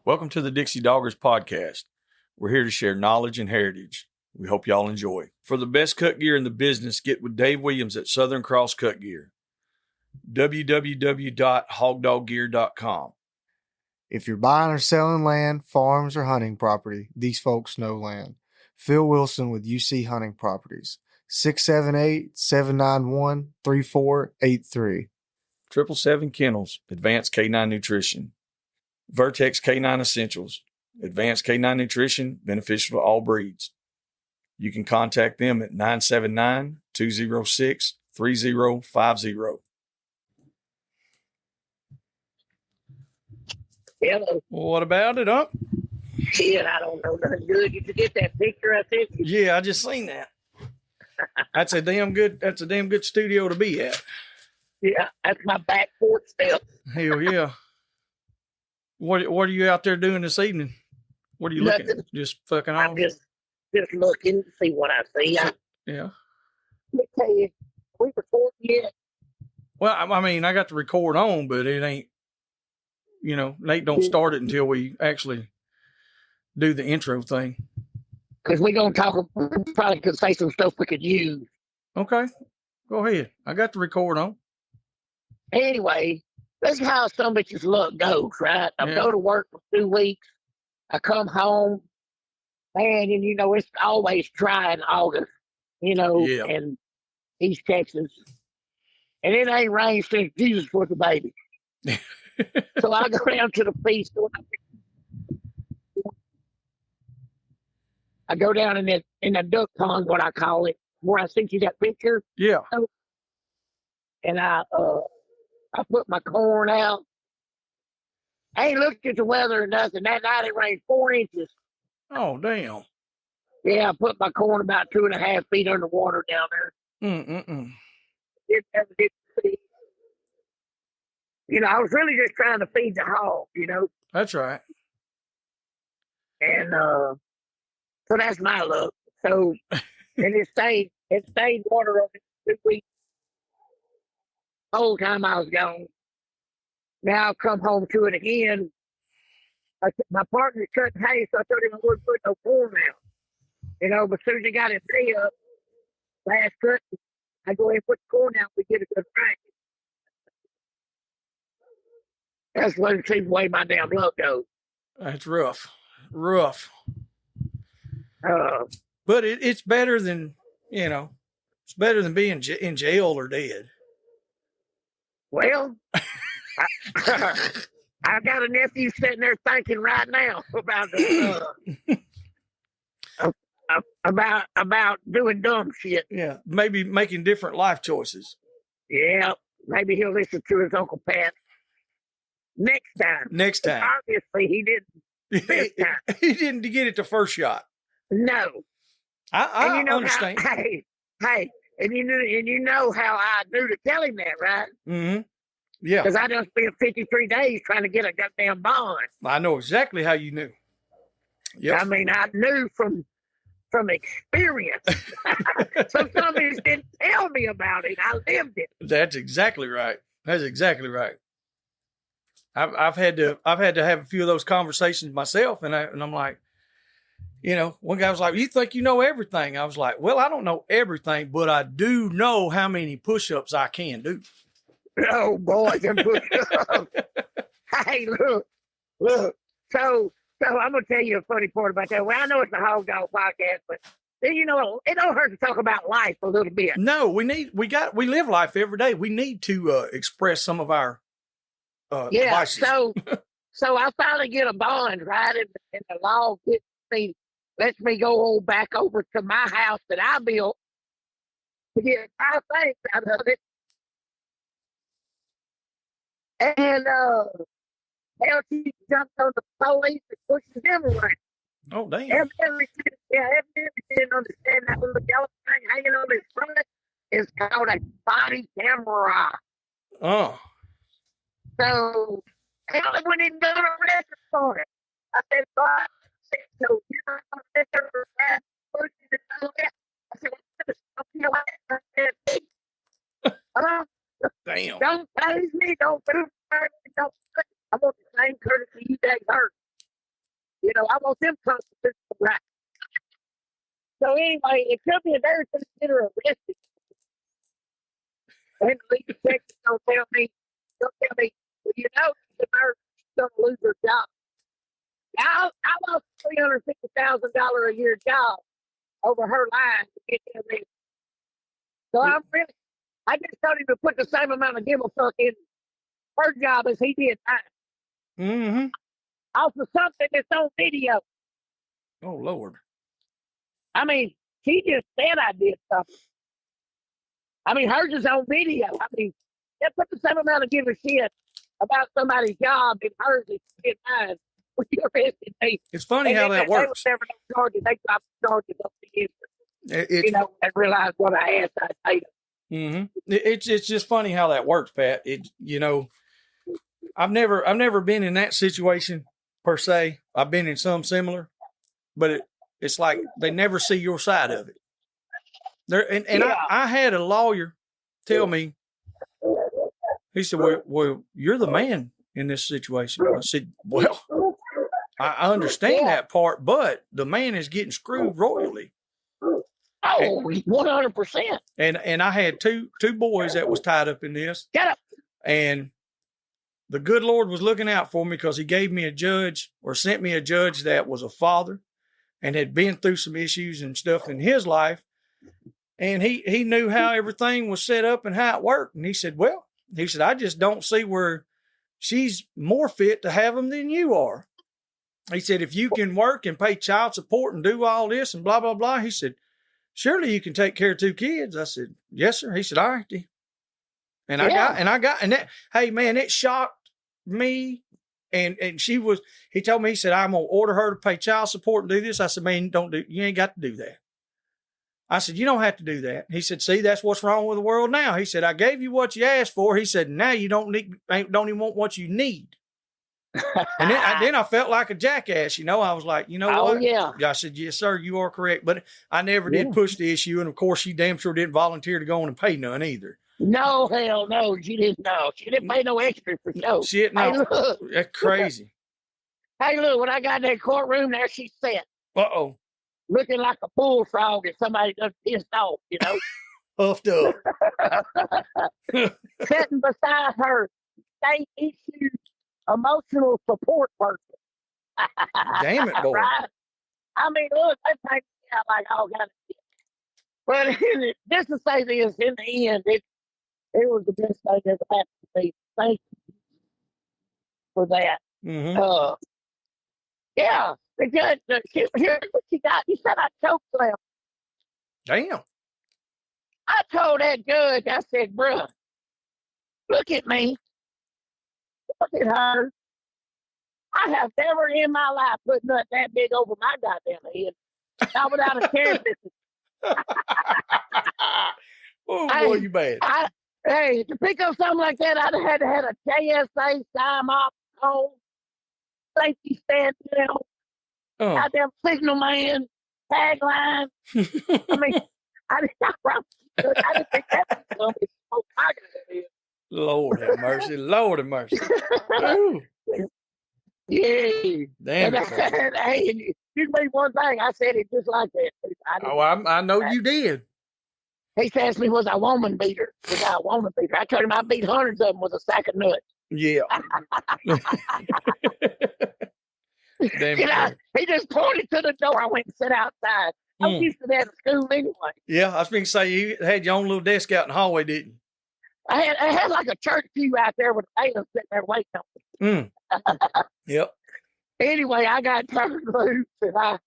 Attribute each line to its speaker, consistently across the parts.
Speaker 1: Welcome to the Dixie Doggers podcast. We're here to share knowledge and heritage. We hope y'all enjoy. For the best cut gear in the business, get with Dave Williams at Southern Cross Cut Gear. www.hogdoggear.com.
Speaker 2: If you're buying or selling land, farms, or hunting property, these folks know land. Phil Wilson with UC Hunting Properties, 678-791-3483.
Speaker 1: 777 Kennels, Advanced K9 Nutrition. Vertex K9 Essentials, Advanced K9 Nutrition, beneficial to all breeds. You can contact them at 979-206-3050.
Speaker 3: Hello.
Speaker 1: What about it, huh?
Speaker 3: Shit, I don't know nothing good. Did you get that picture I sent you?
Speaker 1: Yeah, I just seen that. That's a damn good studio to be at.
Speaker 3: Yeah, that's my back porch step.
Speaker 1: Hell yeah. What are you out there doing this evening? What are you looking at? Just fucking off?
Speaker 3: I'm just looking to see what I see.
Speaker 1: Yeah.
Speaker 3: Let me tell you, we record yet?
Speaker 1: Well, I mean, I got the record on, but it ain't, Nate don't start it until we actually do the intro thing.
Speaker 3: Because we're going to talk, probably could say some stuff we could use.
Speaker 1: Okay. Go ahead. I got the record on.
Speaker 3: Anyway, that's how some bitches' luck goes, right? I go to work for 2 weeks. I come home, man, and it's always dry in August, in East Texas. And it ain't rained since Jesus was a baby. So I go down to the feast. I go down in the duck pond, what I call it, where I sent you that picture.
Speaker 1: Yeah.
Speaker 3: And I put my corn out. I ain't looked at the weather or nothing. That night it rained 4 inches.
Speaker 1: Oh, damn.
Speaker 3: Yeah, I put my corn about 2.5 feet underwater down there. It never did feed. I was really just trying to feed the hog,
Speaker 1: That's right.
Speaker 3: And so that's my luck. So, and it stayed water on it 2 weeks. The whole time I was gone. Now I've come home to it again. My partner's cutting hay, so I told him I wouldn't put no corn out. But as soon as he got his hay up, last cut, I go ahead and put the corn out, we get a good rack. That's what it seems the way my damn luck goes.
Speaker 1: That's rough. Rough. But it's better than, it's better than being in jail or dead.
Speaker 3: Well, I've got a nephew sitting there thinking right now about doing dumb shit.
Speaker 1: Yeah, maybe making different life choices.
Speaker 3: Yeah, maybe he'll listen to his Uncle Pat next time. Obviously, he didn't this time.
Speaker 1: He didn't get it the first shot.
Speaker 3: No.
Speaker 1: I understand.
Speaker 3: Hey, and you know how I knew to tell him that, right?
Speaker 1: Mm-hmm. Yeah.
Speaker 3: Because I just spent 53 days trying to get a goddamn bond.
Speaker 1: I know exactly how you knew. Yep.
Speaker 3: I mean, I knew from experience. So somebody didn't tell me about it. I lived it.
Speaker 1: That's exactly right. I've had to have a few of those conversations myself, and I'm like, one guy was like, "You think you know everything?" I was like, "Well, I don't know everything, but I do know how many push-ups I can do."
Speaker 3: Oh boy, them push-ups. Hey, look. So I'm gonna tell you a funny part about that. Well, I know it's a Hog Dog podcast, but it don't hurt to talk about life a little bit.
Speaker 1: No, we live life every day. We need to express some of our vices.
Speaker 3: So I finally get a bond, right? And the law lets me go back over to my house that I built to get 5 things out of it. And hell, she jumped on the police and pushes them around.
Speaker 1: Oh, damn.
Speaker 3: Evidently didn't understand that little yellow thing hanging on his front is called a body camera.
Speaker 1: Oh.
Speaker 3: So, hell, I wouldn't even go to arrest for it. I said, "God, so you're not going to sit there and push you to do that?" I said,
Speaker 1: Damn.
Speaker 3: Don't phase me. Don't move. I want the same courtesy you guys heard. You know, I want them constitutional rights. So anyway, it could be a very consider arrested. And the legal section don't tell me, well, you know, the nurse is going to lose her job. I lost $350,000 a year job over her line to get them in. So I just told him to put the same amount of give a fuck in her job as he did mine.
Speaker 1: Mm-hmm.
Speaker 3: Off of something that's on video.
Speaker 1: Oh, Lord.
Speaker 3: I mean, she just said I did something. I mean, hers is on video. I mean, they put the same amount of give a shit about somebody's job in hers as she did mine. When you arrested me.
Speaker 1: It's funny how that works.
Speaker 3: They was never no charges. They dropped the charges up the end.
Speaker 1: You know,
Speaker 3: and realized what I asked. I paid them.
Speaker 1: Mm-hmm. It's just funny how that works, Pat. You know, I've never been in that situation per se. I've been in some similar, but it's like they never see your side of it. I had a lawyer tell me, he said, well, you're the man in this situation. I said, well, I understand that part, but the man is getting screwed royally.
Speaker 3: Oh, 100%.
Speaker 1: And I had two boys that was tied up in this.
Speaker 3: Get up.
Speaker 1: And the good Lord was looking out for me because he gave me a judge or sent me a judge that was a father and had been through some issues and stuff in his life. And he knew how everything was set up and how it worked. And he said, I just don't see where she's more fit to have them than you are. He said, if you can work and pay child support and do all this and blah, blah, blah. He said, surely you can take care of 2 kids. I said, yes, sir. He said, all right. And that, hey man, it shocked me. And he told me, he said, I'm going to order her to pay child support and do this. I said, man, you ain't got to do that. I said, you don't have to do that. He said, see, that's what's wrong with the world now. He said, I gave you what you asked for. He said, now you don't even want what you need. And then I felt like a jackass, I was like, you know what?
Speaker 3: Yeah.
Speaker 1: I said, yes, sir, you are correct. But I never did push the issue. And of course, she damn sure didn't volunteer to go on and pay none either.
Speaker 3: No, hell no. She didn't know. She didn't pay no extra for show.
Speaker 1: Shit, no. Hey, that's crazy.
Speaker 3: Hey, look, when I got in that courtroom, there she sat.
Speaker 1: Uh-oh.
Speaker 3: Looking like a bullfrog if somebody just pissed off,
Speaker 1: Puffed up.
Speaker 3: Sitting beside her, state issue emotional support person.
Speaker 1: Damn it, boy. Right?
Speaker 3: I mean, look, they take me out like all kind of shit. But just to say this, in the end, it was the best thing that ever happened to me. Thank you for that.
Speaker 1: Mm-hmm.
Speaker 3: Yeah, the judge, here's what she got. You said I choked them.
Speaker 1: Damn.
Speaker 3: I told that judge, I said, bruh, look at me. Look at her. I have never in my life put nothing that big over my goddamn head. Not without a care system.
Speaker 1: Oh, boy, you bad.
Speaker 3: Hey, to pick up something like that, I'd have had to have a JSA sign off home, safety stand down, goddamn signal man, tagline. I mean, I didn't think that was something. Oh, my God.
Speaker 1: Lord have mercy. Lord have mercy.
Speaker 3: Yeah.
Speaker 1: Damn it.
Speaker 3: Hey, you made one thing. I said it just like that.
Speaker 1: I know you did.
Speaker 3: He asked me, was I a woman beater? Was I a woman beater? I told him I beat hundreds of them with a sack of nuts.
Speaker 1: Yeah. Damn it.
Speaker 3: He just pointed to the door. I went and sat outside. I was used to that at school anyway.
Speaker 1: Yeah, I was going to say, you had your own little desk out in the hallway, didn't you?
Speaker 3: I had like a church pew out there with a bailiff sitting there waiting on me.
Speaker 1: Yep.
Speaker 3: Anyway, I got turned loose and I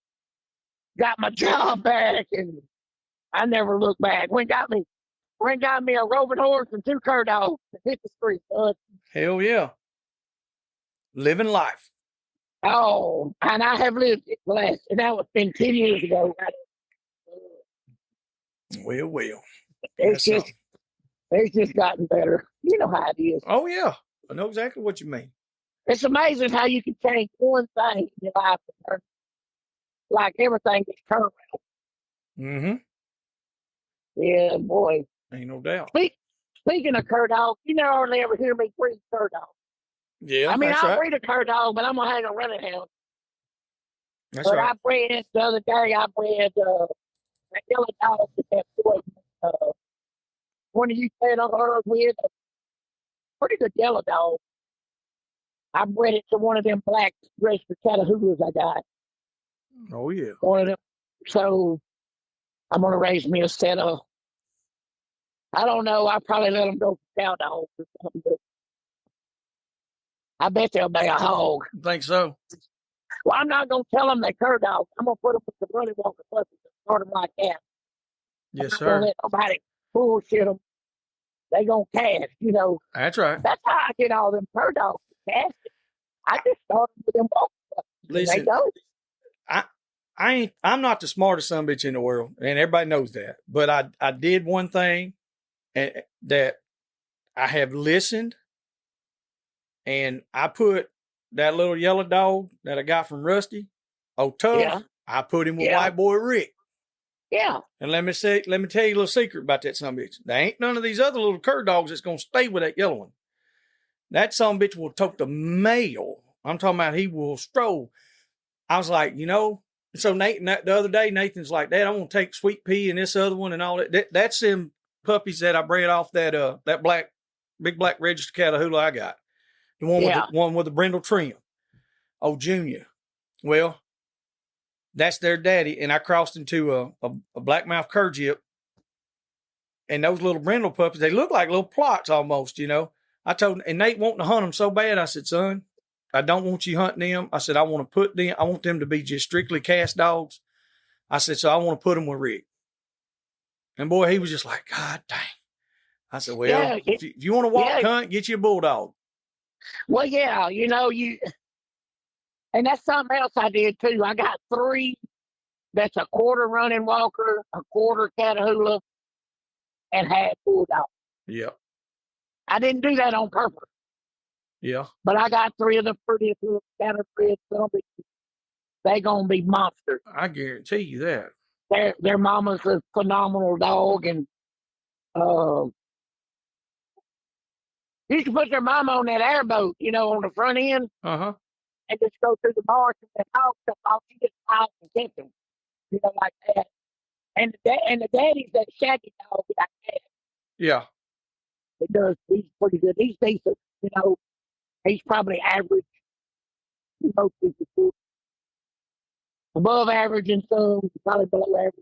Speaker 3: got my job back and I never looked back. Went got me a roving horse and 2 cur dogs to hit the street, bud.
Speaker 1: Hell yeah. Living life.
Speaker 3: Oh, and I have lived it last, and that was been 10 years ago.
Speaker 1: Well.
Speaker 3: It's just gotten better. You know how it is.
Speaker 1: Oh, yeah. I know exactly what you mean.
Speaker 3: It's amazing how you can change one thing in your life. Like everything gets turned around.
Speaker 1: Mm-hmm.
Speaker 3: Yeah, boy.
Speaker 1: Ain't no doubt.
Speaker 3: Speaking of cur dogs, you never hardly ever hear me breed cur dogs.
Speaker 1: Yeah,
Speaker 3: I mean,
Speaker 1: that's
Speaker 3: I'll
Speaker 1: right.
Speaker 3: breed a cur dog, but I'm going to hang a running hound.
Speaker 1: That's
Speaker 3: But
Speaker 1: right.
Speaker 3: I bred the other day. I bred that yellow dog that that boy, one of you said on her with a pretty good yellow dog. I bred it to one of them black registered Catahoula's I got.
Speaker 1: Oh yeah.
Speaker 3: One of them. So I'm gonna raise me a set of. I don't know. I'll probably let them go for cow dogs or something. But I bet they'll be a hog.
Speaker 1: Think so?
Speaker 3: Well, I'm not gonna tell them they cur dogs. I'm gonna put them with the running walker puppies and start them like that. I'm
Speaker 1: Yes,
Speaker 3: not gonna
Speaker 1: sir.
Speaker 3: let nobody bullshit them. They gonna cast.
Speaker 1: That's right.
Speaker 3: That's how I get all them cur dogs casted. I just started with them walker puppies. And they
Speaker 1: Listen,
Speaker 3: go.
Speaker 1: I'm not the smartest son of a bitch in the world, and everybody knows that. But I did one thing that I have listened, and I put that little yellow dog that I got from Rusty, Tough.
Speaker 3: Yeah.
Speaker 1: I put him with
Speaker 3: Yeah.
Speaker 1: white boy Rick.
Speaker 3: Yeah.
Speaker 1: And let me tell you a little secret about that son of a bitch. There ain't none of these other little cur dogs that's gonna stay with that yellow one. That son of a bitch will tote the mail. I'm talking about he will stroll. I was like, so Nathan, the other day, Nathan's like, Dad, I'm going to take Sweet Pea and this other one and all that. That's them puppies that I bred off that big black registered Catahoula I got. The one with the brindle trim. Oh, Junior. Well, that's their daddy. And I crossed into a blackmouth cur jip. And those little brindle puppies, they look like little plots almost, I told him, and Nate wanting to hunt them so bad. I said, son, I don't want you hunting them. I said, I want them to be just strictly cast dogs. I said, so I want to put them with Rick. And boy, he was just like, God dang. I said, well, if you want to walk hunt, get you a bulldog.
Speaker 3: Well, yeah, and that's something else I did too. I got 3 that's a quarter running walker, a quarter Catahoula, and half bulldog.
Speaker 1: Yeah.
Speaker 3: I didn't do that on purpose.
Speaker 1: Yeah.
Speaker 3: But I got 3 of the prettiest little scatterbred. They gonna be monsters.
Speaker 1: I guarantee you that.
Speaker 3: Their mama's a phenomenal dog, and you can put their mama on that airboat, on the front end,
Speaker 1: Uh-huh.
Speaker 3: and just go through the marsh and that dog stuff off. She just out and catch them, like that. And the daddy's that shaggy dog that I had.
Speaker 1: Yeah.
Speaker 3: He's pretty good. He's decent, He's probably average. Most people above average and some, probably below average.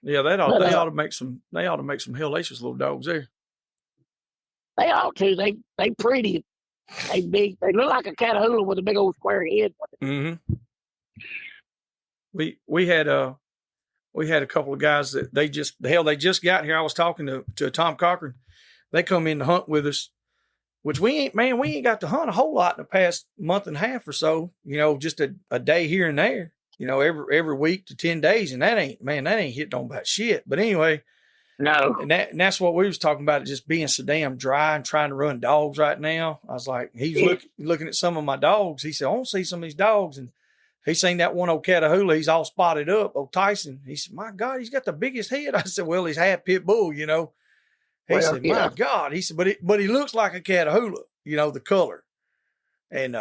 Speaker 1: Yeah, they ought to make some hellacious little dogs there.
Speaker 3: They ought to. They pretty. They big. They look like a Catahoula with a big old square head.
Speaker 1: Mm-hmm. We had a couple of guys that they just got here. I was talking to Tom Cochran. They come in to hunt with us, which we ain't got to hunt a whole lot in the past month and a half or so, just a day here and there, every week to 10 days. And that ain't hitting on about shit. But anyway,
Speaker 3: no.
Speaker 1: And that's what we was talking about, just being so damn dry and trying to run dogs right now. I was like, he's looking at some of my dogs. He said, I want to see some of these dogs. And he seen that one old Catahoula. He's all spotted up. Old Tyson. He said, my God, he's got the biggest head. I said, well, he's half pit bull, He said, my God. He said, but he looks like a Catahoula, the color. And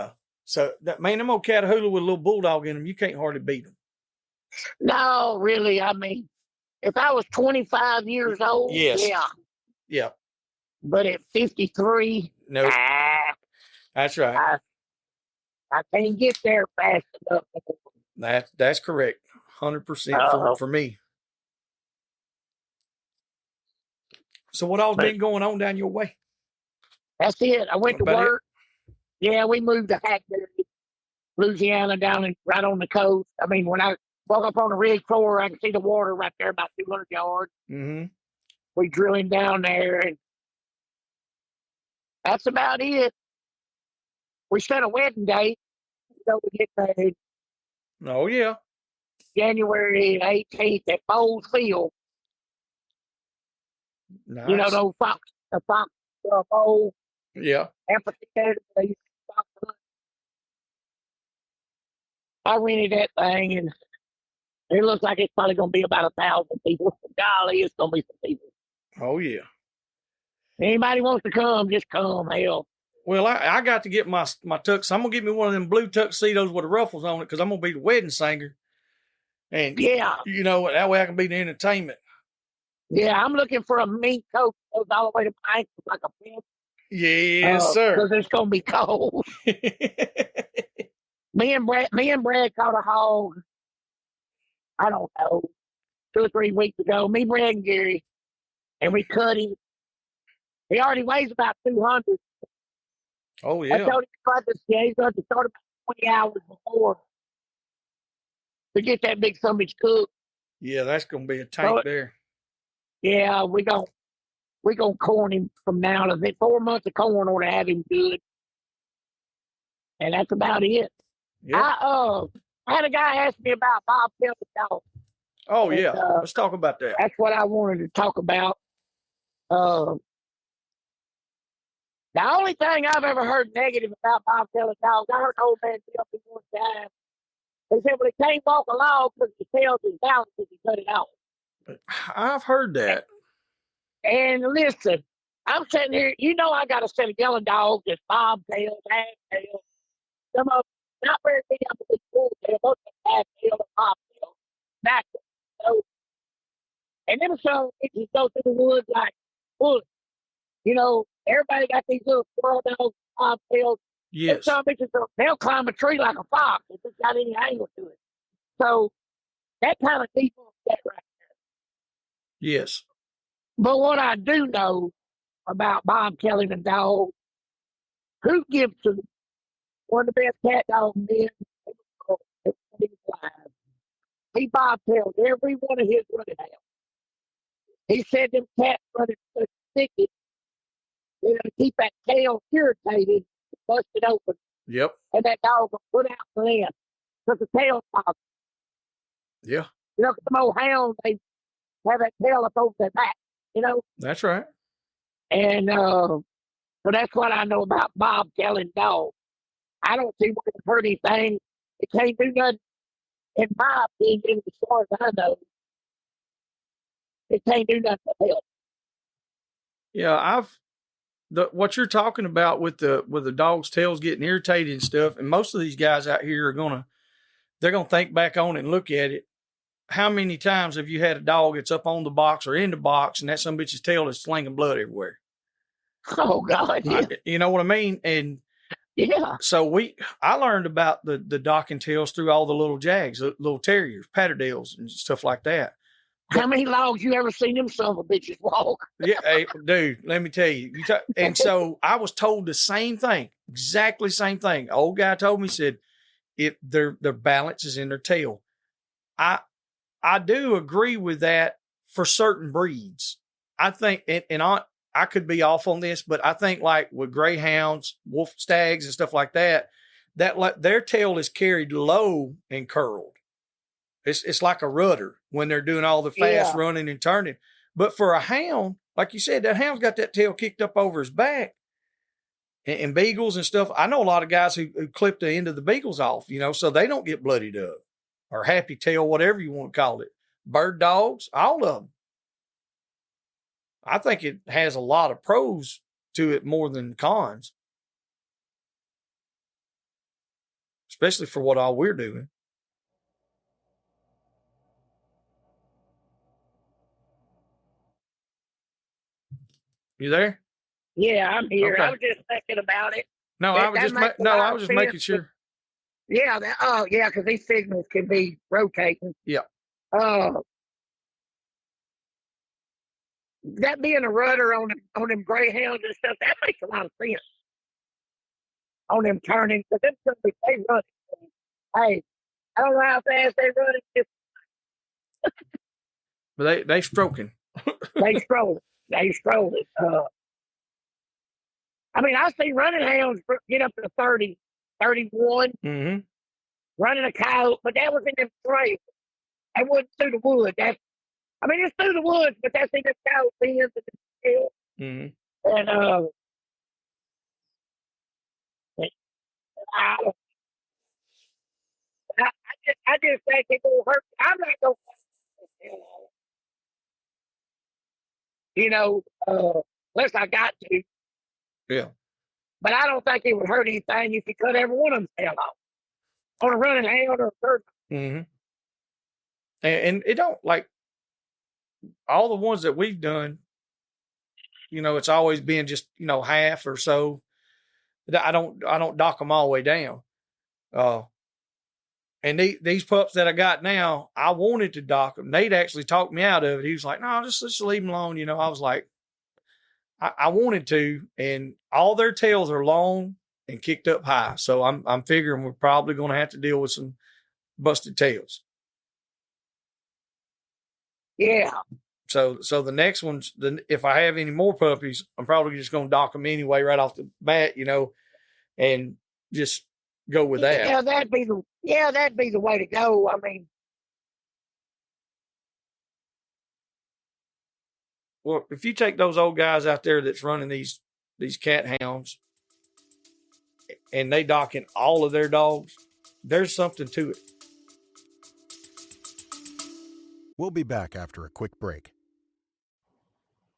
Speaker 1: so them old Catahoula with a little bulldog in them, you can't hardly beat them.
Speaker 3: No, really. I mean, if I was 25 years old,
Speaker 1: yes.
Speaker 3: Yeah. But at 53,
Speaker 1: no. Nope. That's right.
Speaker 3: I can't get there fast enough.
Speaker 1: That's correct. 100% for me. So what all's been going on down your way?
Speaker 3: That's it. I went to work. Yeah, we moved to Hackberry, Louisiana, right on the coast. I mean, when I walk up on the ridge floor, I can see the water right there about 200 yards.
Speaker 1: Mm-hmm.
Speaker 3: We drilling down there, and that's about it. We set a wedding date. So we get married.
Speaker 1: Oh, yeah.
Speaker 3: January 18th at Boars Field.
Speaker 1: Nice.
Speaker 3: The fox bowl.
Speaker 1: Yeah.
Speaker 3: Amphitheater. I rented that thing, and it looks like it's probably going to be about 1,000 people. Golly, it's going to be some people.
Speaker 1: Oh, yeah.
Speaker 3: Anybody wants to come, just come. Hell.
Speaker 1: Well, I got to get my tux. I'm gonna get me one of them blue tuxedos with the ruffles on it because I'm gonna be the wedding singer, and
Speaker 3: Yeah.
Speaker 1: you know that way I can be the entertainment.
Speaker 3: Yeah, I'm looking for a mink coat that goes all the way to my ankles like a pin.
Speaker 1: Yes, sir.
Speaker 3: Because it's gonna be cold. Me and Brad caught a hog. I don't know, 2 or 3 weeks ago. Me, Brad, and Gary, and we cut him. He already weighs about 200.
Speaker 1: Oh
Speaker 3: I
Speaker 1: yeah,
Speaker 3: told him he's going to start about 20 hours before to get that big summage cooked.
Speaker 1: yeah. That's gonna be a tank
Speaker 3: So,
Speaker 1: there.
Speaker 3: yeah, we gonna corn him from now to 4 months of corn or to have him good, and that's about it.
Speaker 1: Yeah.
Speaker 3: I had a guy ask me about bobtail dog.
Speaker 1: Oh
Speaker 3: And,
Speaker 1: yeah. Let's talk about that.
Speaker 3: that's what I wanted to talk about. Uh, the only thing I've ever heard negative about bobtail dogs, I heard an old man tell me one time. They said, well, he can't walk along because his tail is down because he cut it off.
Speaker 1: I've heard that.
Speaker 3: And listen, I'm sitting here, I got a set of yellow dogs that's bobtails, half-tails. Some of them, not very many of them are full-tail, most of them half-tail and bobtail. Back. So, and then some bitches go through the woods like bullets. Everybody got these little squirrel dogs, bobtails.
Speaker 1: Yes.
Speaker 3: Some bitches, they'll climb a tree like a fox if it's got any angle to it. So that kind of defaults that right.
Speaker 1: Yes.
Speaker 3: But what I do know about bobtailing a dog, who Gibson, one of the best cat dog men, he bobtailed every one of his running hounds. He said them cats running such thicket, keep that tail irritated, busted open,
Speaker 1: Yep.
Speaker 3: and that dog will put out the land because the tail's popped.
Speaker 1: Yeah.
Speaker 3: Cause some old hounds, they have that tail up over their back,
Speaker 1: That's right.
Speaker 3: And so that's what I know about bobtailing dogs. I don't see where it hurt anything. It can't do nothing, in my opinion, as far as I know. It can't do nothing but help.
Speaker 1: Yeah, what you're talking about with the dog's tails getting irritated and stuff, and most of these guys out here they're gonna think back on it and look at it. How many times have you had a dog that's up on the box or in the box and that some bitch's tail is slinging blood everywhere?
Speaker 3: Oh God, yeah.
Speaker 1: You know what I mean? And
Speaker 3: yeah.
Speaker 1: So I learned about the docking tails through all the little jags, little terriers, patterdales, and stuff like that.
Speaker 3: How many logs you ever seen them son of a bitches walk?
Speaker 1: Yeah, hey, dude, let me tell you. And so I was told the same thing, exactly same thing. Old guy told me, said, their balance is in their tail. I do agree with that for certain breeds. I think, and I could be off on this, but I think like with greyhounds, wolf stags, and stuff like that, their tail is carried low and curled. It's like a rudder when they're doing all the fast running and turning. But for a hound, like you said, that hound's got that tail kicked up over his back. And beagles and stuff. I know a lot of guys who clip the end of the beagles off, so they don't get bloodied up or happy tail, whatever you want to call it. Bird dogs, all of them. I think it has a lot of pros to it more than cons, especially for what all we're doing. You there?
Speaker 3: Yeah, I'm here.
Speaker 1: Okay.
Speaker 3: I was just thinking about it.
Speaker 1: No, I was just making sure.
Speaker 3: Yeah. Because these signals can be rotating.
Speaker 1: Yeah.
Speaker 3: That being a rudder on them greyhounds and stuff, that makes a lot of sense. On them turning, because them they run. Hey, I don't know how fast they run.
Speaker 1: But they stroking.
Speaker 3: They stroll. They stroll it. I mean, I see running hounds get up to 30, 31, running a coyote, but that was in them trails. That wasn't through the woods. It's through the woods, but that's in the coyote bins and the hill. And I just think it will hurt. I'm not going to, unless I got to.
Speaker 1: Yeah.
Speaker 3: But I don't think it would hurt anything if you cut every one of them tail off on a running hound or a third.
Speaker 1: Mm-hmm. And it don't, like, all the ones that we've done, it's always been just, half or so. I don't dock them all the way down. And these pups that I got now, I wanted to dock them. Nate actually talked me out of it. He was like, no, just leave them alone. I was like, I wanted to, and all their tails are long and kicked up high. So I'm figuring we're probably going to have to deal with some busted tails.
Speaker 3: Yeah.
Speaker 1: So the next ones, if I have any more puppies, I'm probably just going to dock them anyway right off the bat, and just go with that.
Speaker 3: Yeah, that'd be the way to go. I mean,
Speaker 1: well, if you take those old guys out there that's running these cat hounds and they docking all of their dogs, there's something to it.
Speaker 4: We'll be back after a quick break.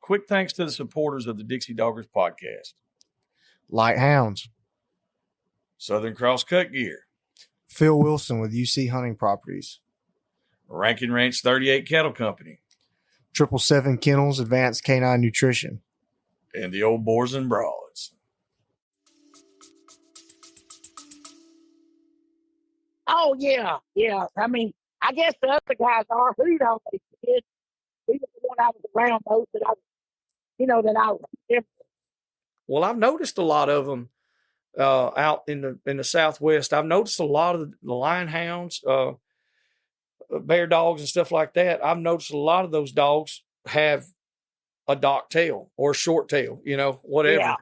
Speaker 1: Quick thanks to the supporters of the Dixie Doggers podcast.
Speaker 2: Light Hounds.
Speaker 1: Southern Cross Cut Gear.
Speaker 2: Phil Wilson with UC Hunting Properties.
Speaker 1: Rankin Ranch 38 Cattle Company.
Speaker 2: 777 Kennels Advanced Canine Nutrition.
Speaker 1: And the old Boars N Broads.
Speaker 3: oh yeah. I mean, I guess the other guys are who always did. He was the one I was around most that I remember.
Speaker 1: Well, I've noticed a lot of them out in the Southwest. I've noticed a lot of the lion hounds, bear dogs and stuff like that. I've noticed a lot of those dogs have a dock tail or a short tail, whatever.
Speaker 3: Yeah.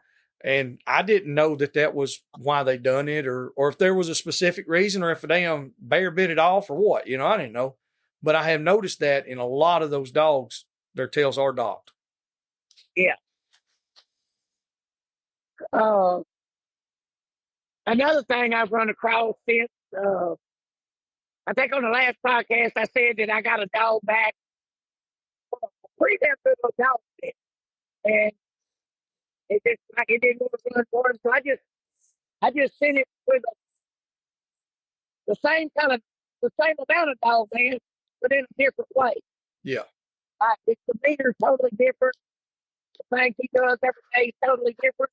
Speaker 1: And I didn't know that was why they done it, or if there was a specific reason, or if a damn bear bit it off or what, I didn't know. But I have noticed that in a lot of those dogs, their tails are docked.
Speaker 3: Yeah. Another thing I've run across since, I think on the last podcast, I said that I got a dog back. Pretty damn good little dog fit. And it didn't want to run for him. So I just sent it with the same amount of dog man, but in a different way.
Speaker 1: Yeah.
Speaker 3: Its demeanor's totally different. The things he does every day is totally different.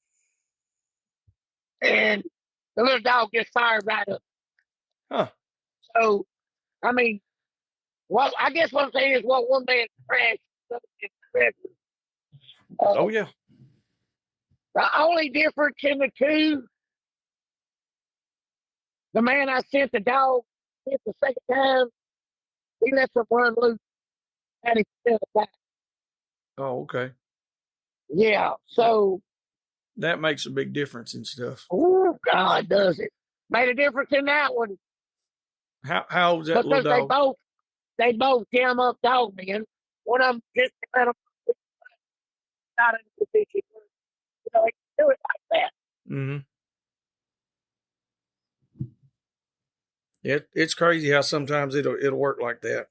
Speaker 3: And the little dog just fired right up.
Speaker 1: Huh.
Speaker 3: So, I mean, I guess what I'm saying is what one man crashed.
Speaker 1: Oh, yeah.
Speaker 3: The only difference in the two, the man I sent the dog with the second time, he lets him run loose and he still back.
Speaker 1: Oh, okay.
Speaker 3: Yeah, so.
Speaker 1: That makes a big difference and stuff.
Speaker 3: Oh, God, does it. Made a difference in that one.
Speaker 1: How old is that
Speaker 3: because
Speaker 1: little dog?
Speaker 3: They both jam up dog men. One of them just let them not in a position where, they can do it like that.
Speaker 1: Mm-hmm. It's crazy how sometimes it'll work like that.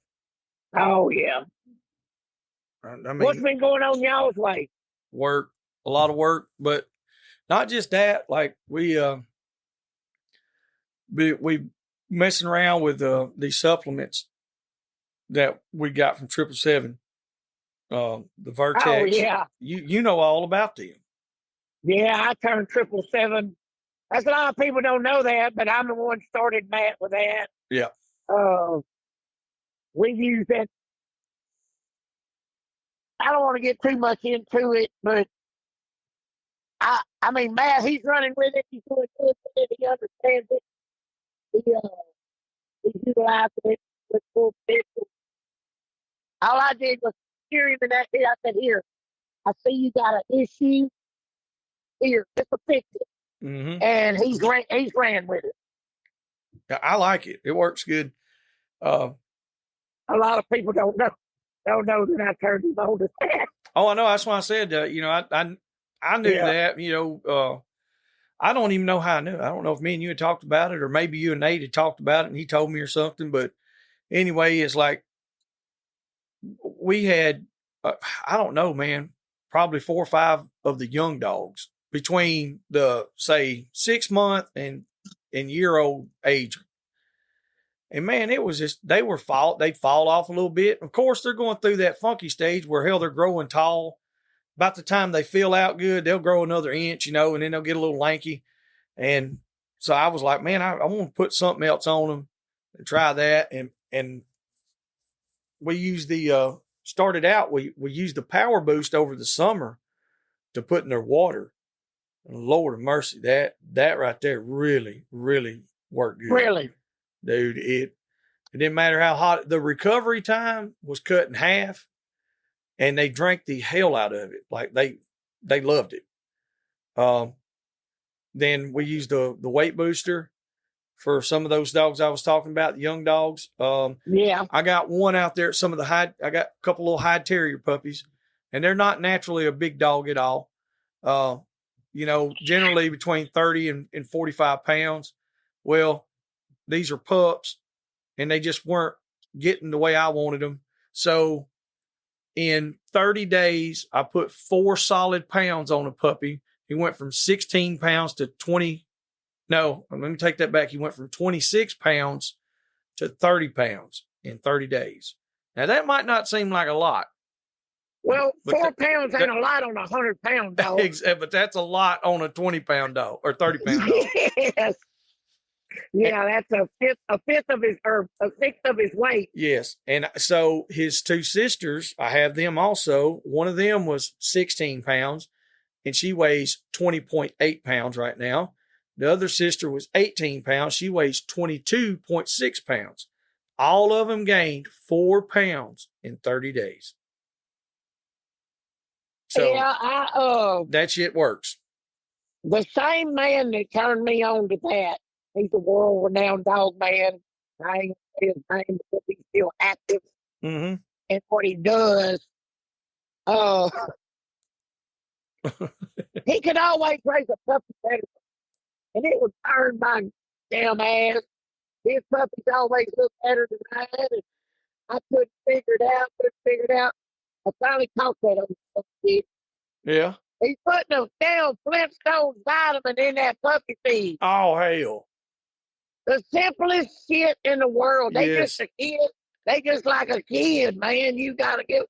Speaker 3: Oh, yeah.
Speaker 1: I mean,
Speaker 3: what's been going on y'all's way?
Speaker 1: Work, a lot of work, but not just that. Like we messing around with these supplements that we got from 777. The Vertex.
Speaker 3: Oh, yeah.
Speaker 1: You know all about them.
Speaker 3: Yeah, I turned 777. That's a lot of people don't know that, but I'm the one started Matt with that.
Speaker 1: Yeah.
Speaker 3: We've used that. I don't want to get too much into it, but I mean, Matt, he's running with it. He's doing good with it. He understands it. He's utilizing it with full potential. All I did was steer him in that head. I said, here, I see you got an issue. Here, just to fix it.
Speaker 1: Mm-hmm.
Speaker 3: And he's ran with it.
Speaker 1: Yeah, I like it. It works good.
Speaker 3: A lot of people don't know that I turned him on to that.
Speaker 1: Oh, I know. That's why I said, I knew that, I don't even know how I knew. I don't know if me and you had talked about it, or maybe you and Nate had talked about it and he told me or something. But anyway, it's like we had, I don't know, man, probably 4 or 5 of the young dogs between the, say, 6-month and year-old age. And man, it was just, they'd fall off a little bit. Of course, they're going through that funky stage where hell, they're growing tall. About the time they feel out good, they'll grow another inch, and then they'll get a little lanky. And so I was like, man, I want to put something else on them and try that. And we used started out, we used the power boost over the summer to put in their water. And Lord of mercy, that right there really, really worked good.
Speaker 3: Really?
Speaker 1: Dude, it didn't matter how hot. The recovery time was cut in half, and they drank the hell out of it. Like they loved it. Then we used the weight booster for some of those dogs I was talking about, the young dogs.
Speaker 3: Yeah.
Speaker 1: I got one out there, I got a couple little high terrier puppies, and they're not naturally a big dog at all. Generally between 30 and 45 pounds. Well, these are pups, and they just weren't getting the way I wanted them. So in 30 days, I put 4 solid pounds on a puppy. He went from 16 pounds to 20. No, let me take that back. He went from 26 pounds to 30 pounds in 30 days. Now, that might not seem like a lot.
Speaker 3: Well, 4 pounds ain't a lot on a 100-pound dog.
Speaker 1: But that's a lot on a 20-pound dog or 30-pound dog.
Speaker 3: Yes. Yeah, that's a sixth of his weight.
Speaker 1: Yes. And so his 2 sisters, I have them also. One of them was 16 pounds, and she weighs 20.8 pounds right now. The other sister was 18 pounds. She weighs 22.6 pounds. All of them gained 4 pounds in 30 days. So
Speaker 3: yeah,
Speaker 1: that shit works.
Speaker 3: The same man that turned me on to that, he's a world-renowned dog man. I ain't gonna say his name because he's still active in what he does. He could always raise a puppy better, and it would turn my damn ass. His puppies always look better than mine, and I couldn't figure it out. I finally caught that on the kid.
Speaker 1: Yeah.
Speaker 3: He's putting a damn Flintstone vitamin in that puppy feed.
Speaker 1: Oh, hell.
Speaker 3: The simplest shit in the world. They
Speaker 1: Yes.
Speaker 3: just a kid. They just like a kid, man. You gotta give.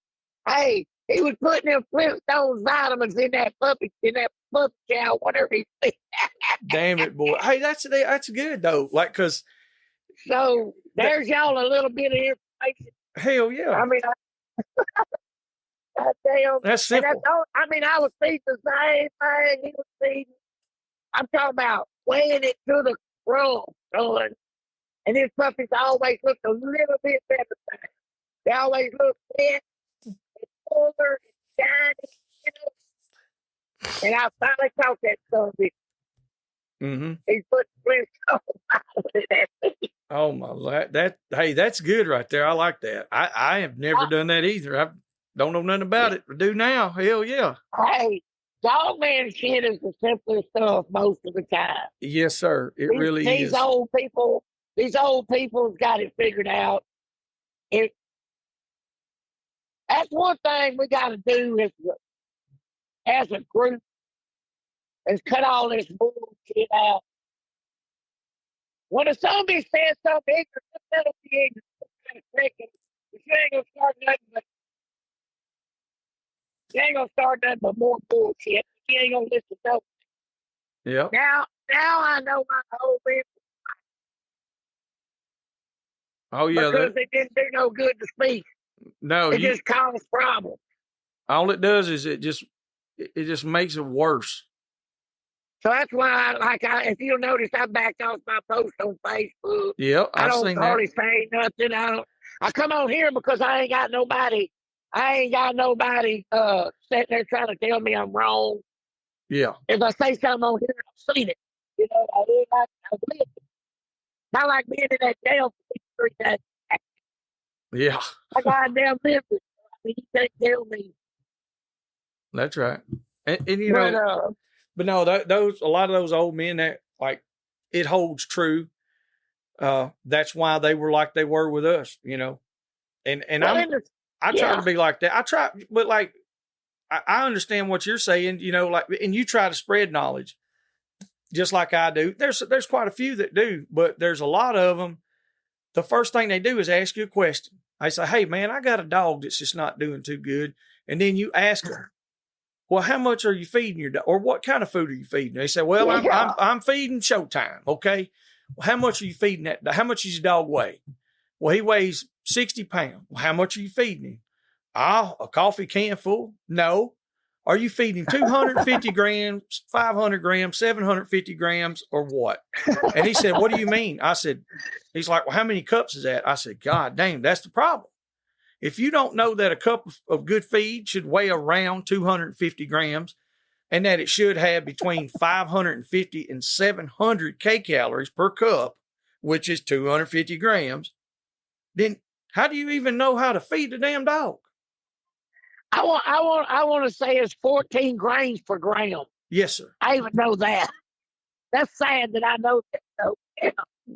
Speaker 3: Hey, he was putting them Flintstone vitamins in that puppy chow, whatever he said.
Speaker 1: Damn it, boy. Hey, that's good though. Like, cause
Speaker 3: So there's y'all a little bit of information.
Speaker 1: hell yeah.
Speaker 3: I mean, damn.
Speaker 1: That's simple.
Speaker 3: I was feeding the same thing he was feeding. I'm talking about weighing it to the room, son. And his puppies always look a little bit better. They always look thin and fuller and shiny, And I finally caught that son. He put Flintstone in that.
Speaker 1: Oh my, that's good right there. I like that. I have never done that either. I don't know nothing about it. I do now. Hell yeah.
Speaker 3: Hey, dog man shit is the simplest stuff most of the time.
Speaker 1: Yes, sir. It really is.
Speaker 3: These old people's got it figured out. That's one thing we got to do as a group is cut all this bullshit out. When somebody says something ignorant, just let them be ignorant. You ain't gonna start nothing but more bullshit. You ain't gonna listen to.
Speaker 1: Yeah.
Speaker 3: Now I know my whole business.
Speaker 1: Oh yeah.
Speaker 3: Because it didn't do no good to speak.
Speaker 1: No,
Speaker 3: it just caused problems.
Speaker 1: All it does is it just makes it worse.
Speaker 3: So that's why, if you'll notice, I backed off my post on Facebook.
Speaker 1: Yep,
Speaker 3: I don't hardly say nothing. I come on here because I ain't got nobody sitting there trying to tell me I'm wrong.
Speaker 1: Yeah.
Speaker 3: If I say something on here, I've seen it. I live it. Not like being in that jail for 3 days.
Speaker 1: Yeah.
Speaker 3: I goddamn lived it. You can't tell me.
Speaker 1: That's right. And you know, but no, a lot of those old men that it holds true. That's why they were like they were with us, and I try to be like that. I try, but I understand what you're saying, you know, like, and you try to spread knowledge just like I do. There's quite a few that do, but there's a lot of them. The first thing they do is ask you a question. I say, hey man, I got a dog that's just not doing too good. And then you ask them, well, how much are you feeding your dog? Or what kind of food are you feeding? They say, well, I'm feeding Showtime. Okay. Well, how much are you feeding that? How much does your dog weigh? Well, he weighs 60 pounds. Well, how much are you feeding him? A coffee can full? No. Are you feeding 250 grams, 500 grams, 750 grams, or what? And he said, what do you mean? I said, he's like, well, how many cups is that? I said, God damn, that's the problem. If you don't know that a cup of good feed should weigh around 250 grams and that it should have between 550 and 700 kcals per cup, which is 250 grams, then how do you even know how to feed the damn dog?
Speaker 3: I want to say it's 14 grains per gram.
Speaker 1: Yes, sir.
Speaker 3: I even know that. That's sad that I know that. So, yeah.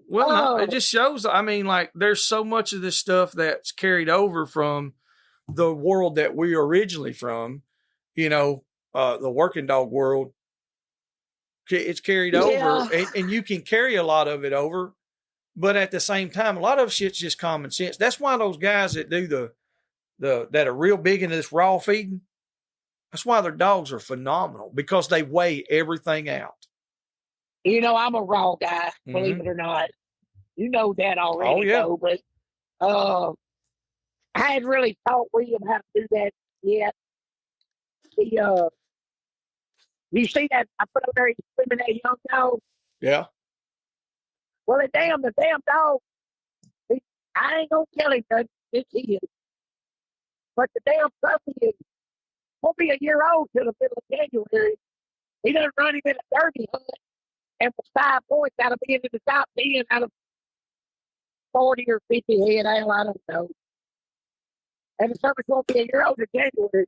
Speaker 1: Well, no, it just shows. I mean, like, there's so much of this stuff that's carried over from the world that we are originally from, you know, the working dog world. It's carried over, and you can carry a lot of it over. But at the same time, a lot of shit's just common sense. That's why those guys that do that are real big into this raw feeding, that's why their dogs are phenomenal, because they weigh everything out.
Speaker 3: You know, I'm a raw guy, believe it or not. You know that already.
Speaker 1: Oh, yeah.
Speaker 3: Though, but I hadn't really taught William how to do that yet. You see that I put up there, he's swimming that young dog?
Speaker 1: Yeah.
Speaker 3: Well, the damn dog, I ain't going to tell him that this is. But the damn puppy is, won't be a year old till the middle of January. He done run him in a derby hunt. And for 5 points out of being in the top 10 out of 40 or 50 head, I don't know. And the summer's going to be a year old in January.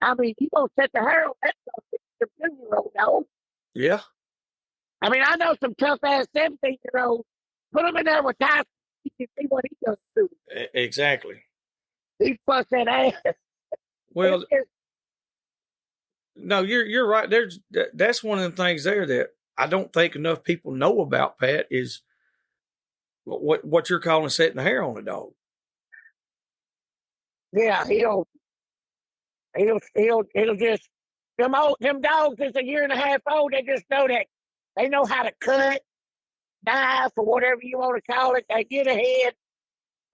Speaker 3: I mean, you going to set the hair on that stuff, the 2-year-old dog.
Speaker 1: Yeah.
Speaker 3: I mean, I know some tough-ass 17-year-olds. Put them in there with Tyson. You can see what he does to them.
Speaker 1: Exactly.
Speaker 3: He bust that ass.
Speaker 1: Well, no, you're right. That's one of the things there that I don't think enough people know about, Pat, is what you're calling setting the hair on a dog.
Speaker 3: Yeah, he'll just them dogs that's a year and a half old. They just know that they know how to cut, knife, or whatever you want to call it. They get ahead.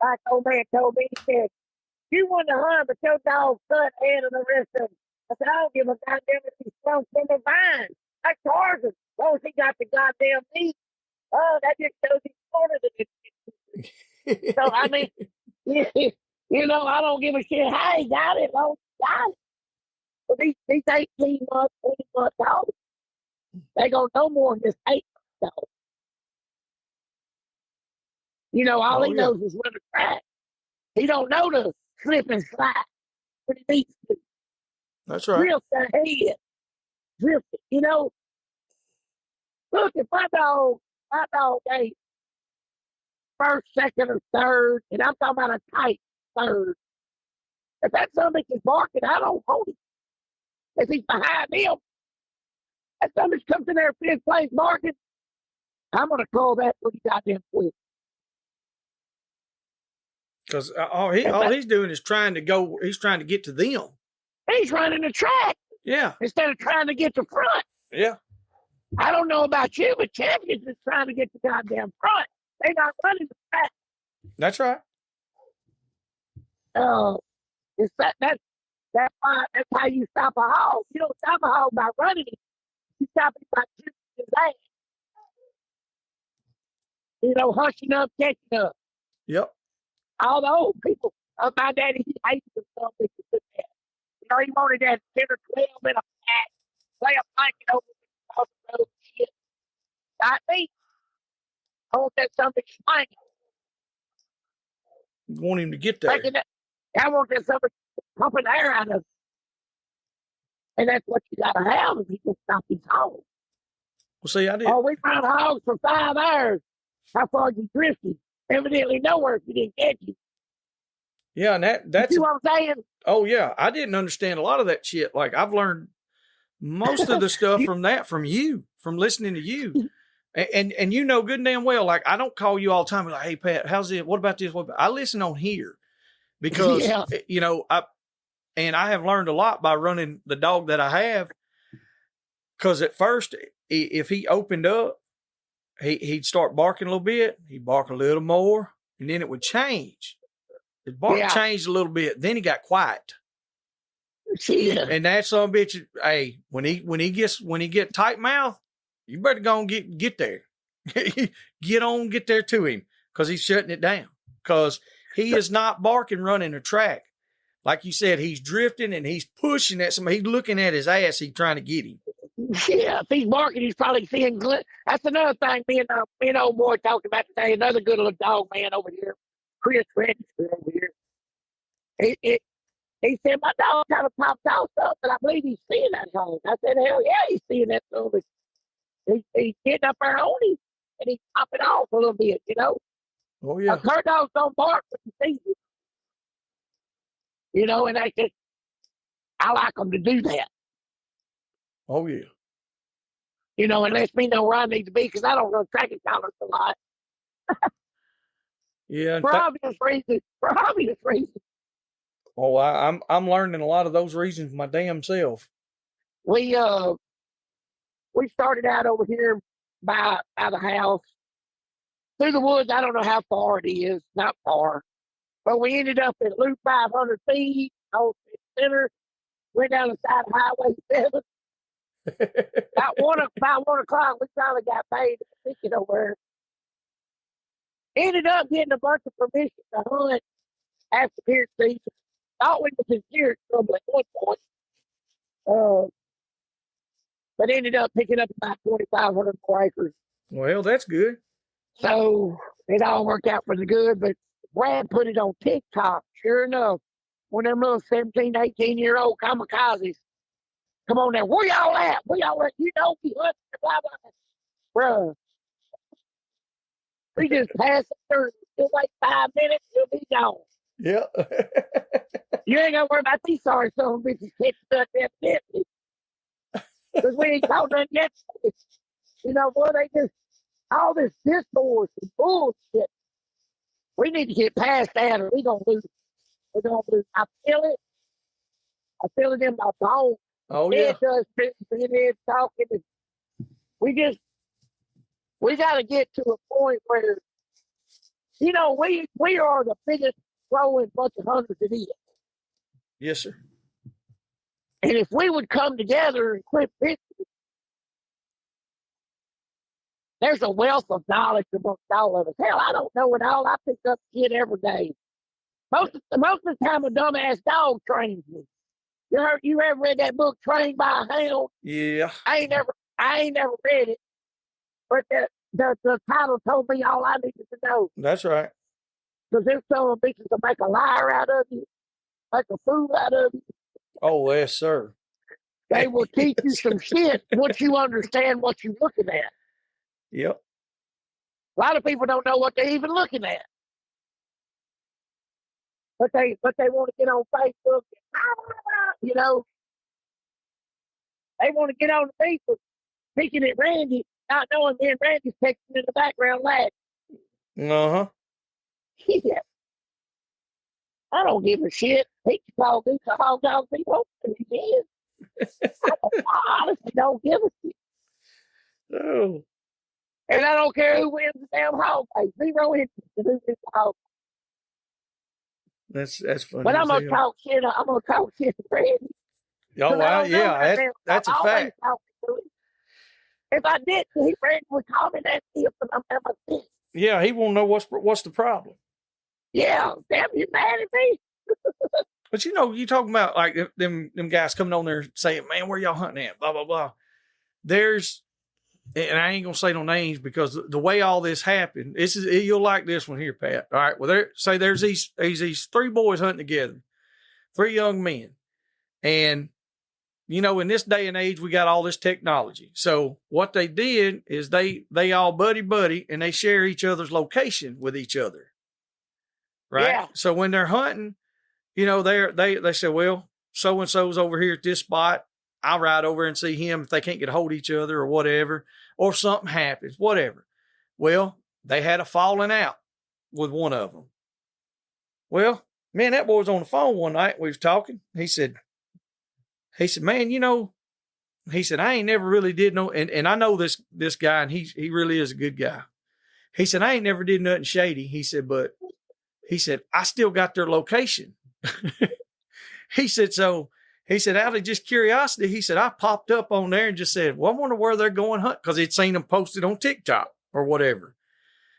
Speaker 3: Like old man told me, he said, "You want to hunt, but your dog cut ahead of the rest of them." I said, "I don't give a goddamn if he's sprung from the vine. That's Tarzan. As long as he got the goddamn meat, that just shows he's smarter than it." So, I mean, you know, I don't give a shit how he got it. Long as he got it. But these 18 months, 20 months dogs, they going to know more than this 8 months dog. You know, all he knows is where to track. He don't know to slip and slide when he needs to.
Speaker 1: That's right.
Speaker 3: Drift the head. Drift it. You know, look, if my dog ain't first, second, or third, and I'm talking about a tight third, if that something is barking, I don't hold it. If he's behind him, if somebody comes in there fifth place barking, I'm going to call that pretty goddamn quick.
Speaker 1: Because all he's doing is trying to get to them.
Speaker 3: He's running the track.
Speaker 1: Yeah.
Speaker 3: Instead of trying to get to front.
Speaker 1: Yeah.
Speaker 3: I don't know about you, but champions is trying to get to goddamn front. They're not running the track.
Speaker 1: That's right.
Speaker 3: That's how you stop a hog. You don't stop a hog by running it. You stop it by shooting his ass. You know, hushing up, catching up.
Speaker 1: Yep.
Speaker 3: All the old people. My daddy, he hated the stuff that you did that. You know, he wanted that 10 or 12 in a pack, lay a blanket over the road shit. Not me. I want that something swinging.
Speaker 1: You want him to get there.
Speaker 3: I want that something pumping air out of it. And that's what you got to have if you can stop these hogs.
Speaker 1: Well, see, I did.
Speaker 3: Oh, we found hogs for 5 hours. How far you drifted? Evidently nowhere if you didn't catch you.
Speaker 1: Yeah, and
Speaker 3: You
Speaker 1: that's
Speaker 3: see what I'm saying?
Speaker 1: oh yeah. I didn't understand a lot of that shit. Like I've learned most of the stuff
Speaker 3: You-
Speaker 1: from you, from listening to you. And you know good and damn well, like I don't call you all the time like, hey Pat, how's it? What about this? I listen on here because
Speaker 3: yeah,
Speaker 1: I have learned a lot by running the dog that I have. Because at first, if he opened up, he'd start barking a little bit, he'd bark a little more, and then it would change. His bark
Speaker 3: yeah,
Speaker 1: changed a little bit, then he got quiet.
Speaker 3: yeah.
Speaker 1: And that son of a bitch, hey, when he get tight mouth, you better go and get there. Get there to him because he's shutting it down. Because he is not barking running a track. Like you said, he's drifting and he's pushing at somebody. He's looking at his ass. He's trying to get him.
Speaker 3: Yeah, if he's barking, he's probably seeing. That's another thing. Me and old boy talked about today. Another good little dog man over here, Chris Register over here. He said my dog kind of popped out stuff, but I believe he's seeing that dog. I said, hell yeah, he's seeing that stuff. He's getting up there on him and he's popping off a little bit, you know.
Speaker 1: Oh yeah.
Speaker 3: Her dogs don't bark, but he sees it. You know, and I like them to do that.
Speaker 1: Oh yeah.
Speaker 3: You know, and lets me know where I need to be because I don't run tracking collars a lot.
Speaker 1: Yeah.
Speaker 3: For obvious reasons. For obvious reasons.
Speaker 1: Oh, I'm learning a lot of those reasons my damn self.
Speaker 3: We started out over here by the house through the woods. I don't know how far it is, not far, but we ended up at Loop 500 feet on the center. Went down the side of Highway 7. about one o'clock, we finally got paid to ticket over there. Ended up getting a bunch of permission to hunt after deer season. Thought we was in deer trouble at one point. But ended up picking up about 2,500 more acres.
Speaker 1: Well, that's good.
Speaker 3: So it all worked out for the good. But Brad put it on TikTok. Sure enough, one of them little 17, 18-year-old kamikazes. Come on now, where y'all at? Where y'all at? You know we hunting, blah, blah. Bruh. We just passed it through. It'll wait 5 minutes, he'll be gone.
Speaker 1: Yeah.
Speaker 3: You ain't got to worry about these sorry son of bitches catching up that 50. Because we ain't caught nothing yet. You know, boy, they just, all this discourse and bullshit. We need to get past that or we're going to lose. We're going to lose. I feel it. I feel it in my bones.
Speaker 1: Oh yeah.
Speaker 3: It does being here talking. We got to get to a point where, you know, we are the biggest growing bunch of hunters it is.
Speaker 1: Yes, sir.
Speaker 3: And if we would come together and quit bitching, there's a wealth of knowledge amongst all of us. Hell, I don't know it all. I pick up shit every day. Most of the time, a dumbass dog trains me. You ever read that book, Trained by a Hound?
Speaker 1: Yeah.
Speaker 3: I ain't never read it, but the title told me all I needed to know.
Speaker 1: That's right.
Speaker 3: Because there's some bitches to make a liar out of you, make a fool out of you.
Speaker 1: Oh yes, sir.
Speaker 3: They will teach you some shit once you understand what you're looking at.
Speaker 1: Yep.
Speaker 3: A lot of people don't know what they're even looking at. But they want to get on Facebook, you know. They want to get on Facebook, thinking at Randy, not knowing me and Randy's texting in the background laughing.
Speaker 1: Uh-huh.
Speaker 3: Yeah. I don't give a shit. He can call me a hog dog if he wants to. He is. I honestly don't give a shit.
Speaker 1: Oh.
Speaker 3: And I don't care who wins the damn hog fight. Zero interest in who wins the hog.
Speaker 1: That's funny.
Speaker 3: But I'm gonna talk shit. I'm gonna talk shit to Randy.
Speaker 1: Oh wow, yeah, that's a fact.
Speaker 3: If I didn't, Randy would call me that if I'm ever sick.
Speaker 1: Yeah, he won't know what's the problem.
Speaker 3: Yeah, damn, you mad at me?
Speaker 1: But you know, you talking about like them guys coming on there saying, "Man, where y'all hunting at?" Blah blah blah. There's, and I ain't gonna say no names because the way all this happened, you'll like this one here, Pat. All right, well, there's these three boys hunting together, three young men, and you know, in this day and age, we got all this technology. So what they did is they all buddy and they share each other's location with each other. Right.
Speaker 3: Yeah.
Speaker 1: So when they're hunting, they said, well, so-and-so's over here at this spot. I'll ride over and see him if they can't get a hold of each other or whatever, or if something happens, whatever. Well, they had a falling out with one of them. Well, man, that boy was on the phone one night. We was talking. He said, man, he said, I ain't never really did no, and I know this guy, and he really is a good guy. He said, I ain't never did nothing shady. He said, but he said, I still got their location. He said, out of just curiosity, he said, I popped up on there and just said, well, I wonder where they're going hunting, because he'd seen them posted on TikTok or whatever.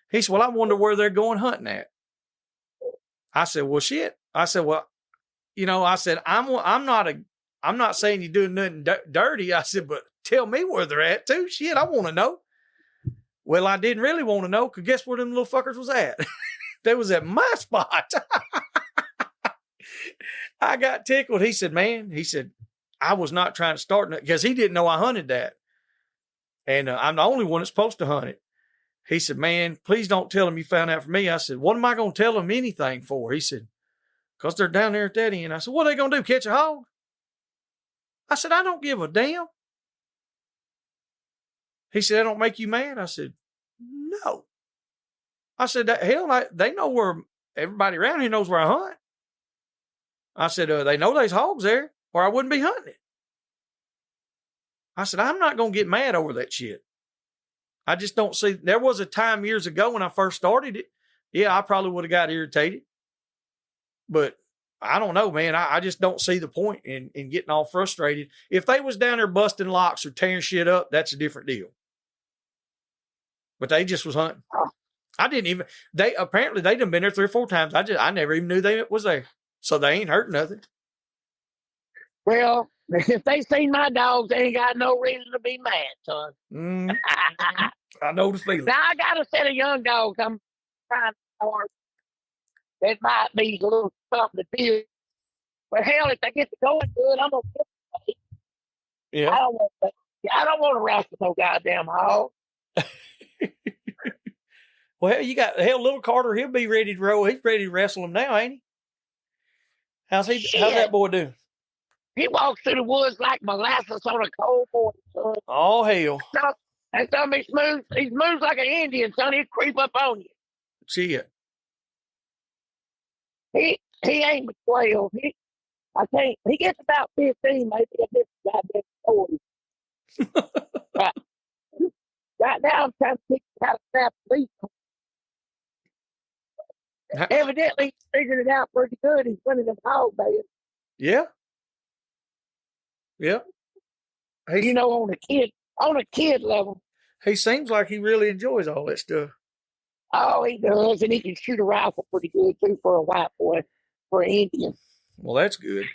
Speaker 1: He said, well, I wonder where they're going hunting at. I said, well, shit. I said, well, I said, I'm not saying you're doing nothing dirty. I said, but tell me where they're at too. Shit, I want to know. Well, I didn't really want to know, because guess where them little fuckers was at? They was at my spot. I got tickled. He said, man, I was not trying to start, because he didn't know I hunted that. And I'm the only one that's supposed to hunt it. He said, man, please don't tell him you found out from me. I said, what am I going to tell him anything for? He said, because they're down there at that end. I said, what are they going to do, catch a hog? I said, I don't give a damn. He said, that don't make you mad? I said, no. I said, hell, they know where, everybody around here knows where I hunt. I said, they know there's hogs there, or I wouldn't be hunting it. I said, I'm not going to get mad over that shit. I just don't see, there was a time years ago when I first started it. Yeah, I probably would have got irritated. But I don't know, man. I just don't see the point in getting all frustrated. If they was down there busting locks or tearing shit up, that's a different deal. But they just was hunting. I didn't even, apparently they done been there 3 or 4 times. I never even knew they was there. So they ain't hurt nothing.
Speaker 3: Well, if they seen my dogs, they ain't got no reason to be mad, son.
Speaker 1: I know the feeling.
Speaker 3: Now, I got a set of young dogs I'm trying to start that might be a little something to do. But hell, if they get to going good, I'm going to get it.
Speaker 1: Yeah.
Speaker 3: I don't want to wrestle no goddamn hog.
Speaker 1: Well, hell, you got, little Carter, he'll be ready to roll. He's ready to wrestle him now, ain't he? How's that boy doing?
Speaker 3: He walks through the woods like molasses on a cold morning, son.
Speaker 1: Oh, hell.
Speaker 3: That time he's smooth. He's smooth like an Indian, son. He'll creep up on you.
Speaker 1: See it.
Speaker 3: He ain't but 12. He gets about 15, maybe a bit goddamn 40. Right now, I'm trying to teach him how to snap a leaf. Evidently, he figured it out pretty good. He's running a hog band.
Speaker 1: Yeah. Yeah.
Speaker 3: You know, on a kid level.
Speaker 1: He seems like he really enjoys all that stuff.
Speaker 3: Oh, he does, and he can shoot a rifle pretty good too for a white boy, for an Indian.
Speaker 1: Well, that's good.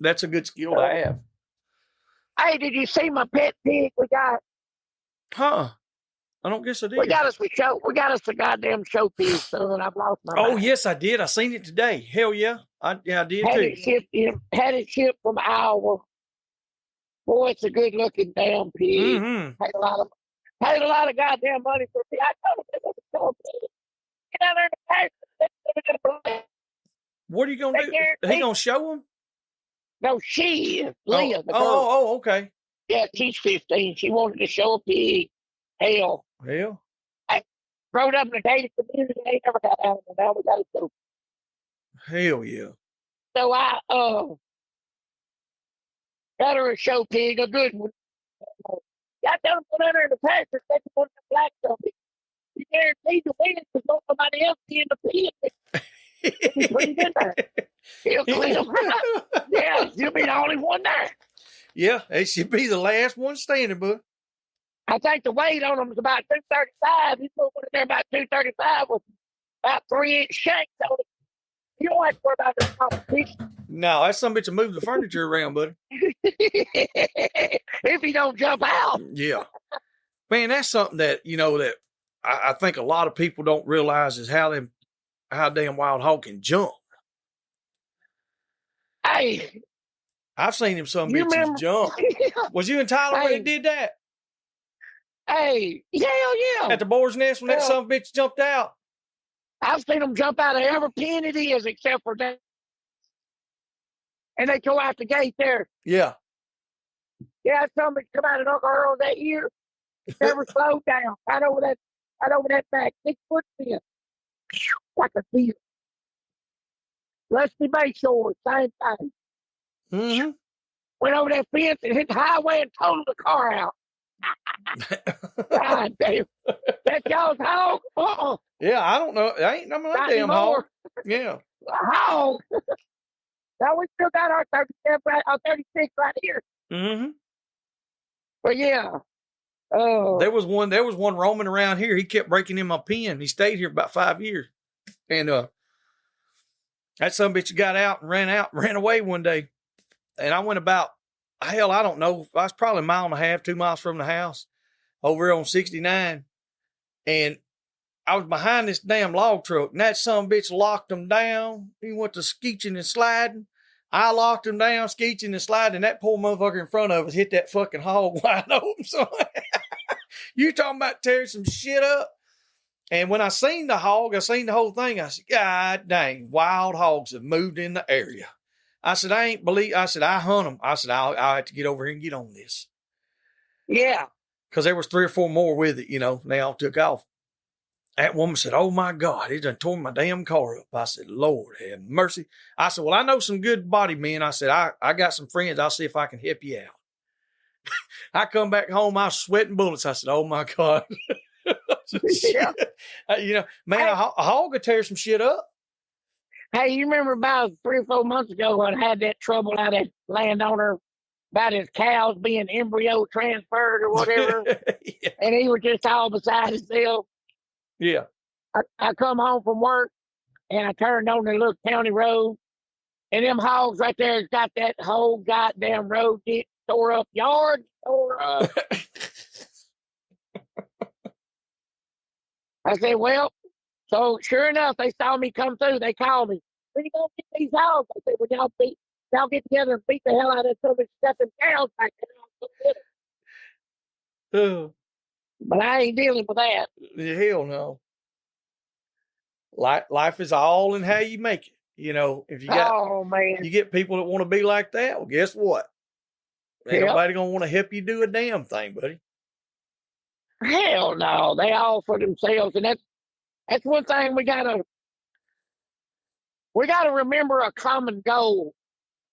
Speaker 1: That's a good skill to have.
Speaker 3: Hey, did you see my pet pig we got?
Speaker 1: Huh? I don't guess I did.
Speaker 3: We got us a goddamn show pig, son. I've lost my mind.
Speaker 1: Oh, yes, I did. I seen it today. Hell yeah. I did too.
Speaker 3: Had it shipped from Iowa. Boy, it's a good looking damn pig.
Speaker 1: Mm-hmm.
Speaker 3: Paid a lot of goddamn money for a pig. I told him it was a show pig. Get out there in the pasture.
Speaker 1: What are you gonna do? He gonna show him?
Speaker 3: No, she is. Leah, the girl.
Speaker 1: Oh, okay.
Speaker 3: Yeah, she's 15. She wanted to show a pig. Hell. I growing up in the gated community, they never got animals. Now we got a show.
Speaker 1: Hell yeah.
Speaker 3: So I got her a show pig, a good one. I tell them put her in the pasture, take one of the black zombies. You guaranteed to win because don't somebody else be in the pig. He'll put him in there. He'll clean them. Yeah, you'll be the only one there.
Speaker 1: Yeah, they should be the last one standing, bud.
Speaker 3: I think the weight on them is about 235. He's going to there about 235 with about 3-inch shanks on it. You don't have to worry about this competition.
Speaker 1: No, that's some bitch to move the furniture around, buddy.
Speaker 3: If he don't jump out.
Speaker 1: Yeah. Man, that's something that, that I think a lot of people don't realize is how damn wild hog can jump.
Speaker 3: Hey.
Speaker 1: I've seen him some bitches jump. Was you in Tyler when he did that?
Speaker 3: Hey, hell yeah.
Speaker 1: At the boar's nest when that some bitch jumped out?
Speaker 3: I've seen them jump out of every pen it is except for that. And they go out the gate there.
Speaker 1: Yeah.
Speaker 3: Yeah, somebody come out of Uncle Earl that year. Never slowed down. Right over that back. 6 foot fence. Like a deer. Rusty Bayshore, same thing.
Speaker 1: Mm-hmm.
Speaker 3: Went over that fence and hit the highway and totaled the car out. God damn. That y'all's hog? Uh-uh.
Speaker 1: Yeah, I don't know. I ain't no
Speaker 3: Not
Speaker 1: damn hog.
Speaker 3: anymore.
Speaker 1: Yeah.
Speaker 3: Hog. Now we still got our 37, our 36 right here.
Speaker 1: Mm-hmm.
Speaker 3: But yeah.
Speaker 1: There was one roaming around here. He kept breaking in my pen. He stayed here about 5 years. And that son bitch got out and ran away one day. And I went about, hell, I don't know. I was probably a mile and a half, 2 miles from the house over on 69. And I was behind this damn log truck, and that son bitch locked him down. He went to skeeching and sliding. I locked him down, skeeching and sliding, and that poor motherfucker in front of us hit that fucking hog wide open. So you talking about tearing some shit up? And when I seen the hog, I seen the whole thing. I said, God dang, wild hogs have moved in the area. I said, I hunt them. I said, I'll have to get over here and get on this.
Speaker 3: Yeah.
Speaker 1: Because there was 3 or 4 more with it, they all took off. That woman said, oh my God, he done tore my damn car up. I said, Lord have mercy. I said, well, I know some good body men. I said, I got some friends. I'll see if I can help you out. I come back home, I was sweating bullets. I said, oh my God.
Speaker 3: Yeah.
Speaker 1: Man, a hog could tear some shit up.
Speaker 3: Hey, you remember about 3 or 4 months ago when I had that trouble out at landowner about his cows being embryo transferred or whatever?
Speaker 1: Yeah.
Speaker 3: And he was just all beside himself.
Speaker 1: Yeah.
Speaker 3: I come home from work and I turned on the little county road, and them hogs right there has got that whole goddamn road tore up, yard tore up. I said, well, so sure enough, they saw me come through. They called me. When you gonna get these hogs? I said, well, y'all get together and beat the hell out of some of the stepping cows back there.
Speaker 1: Oh,
Speaker 3: But I ain't dealing with that.
Speaker 1: hell no. Life is all in how you make it. If you got,
Speaker 3: Oh man,
Speaker 1: you get people that want to be like that, well, guess what? Ain't
Speaker 3: Yep.
Speaker 1: nobody gonna want to help you do a damn thing, buddy.
Speaker 3: hell no. They all for themselves, and that's one thing we gotta remember a common goal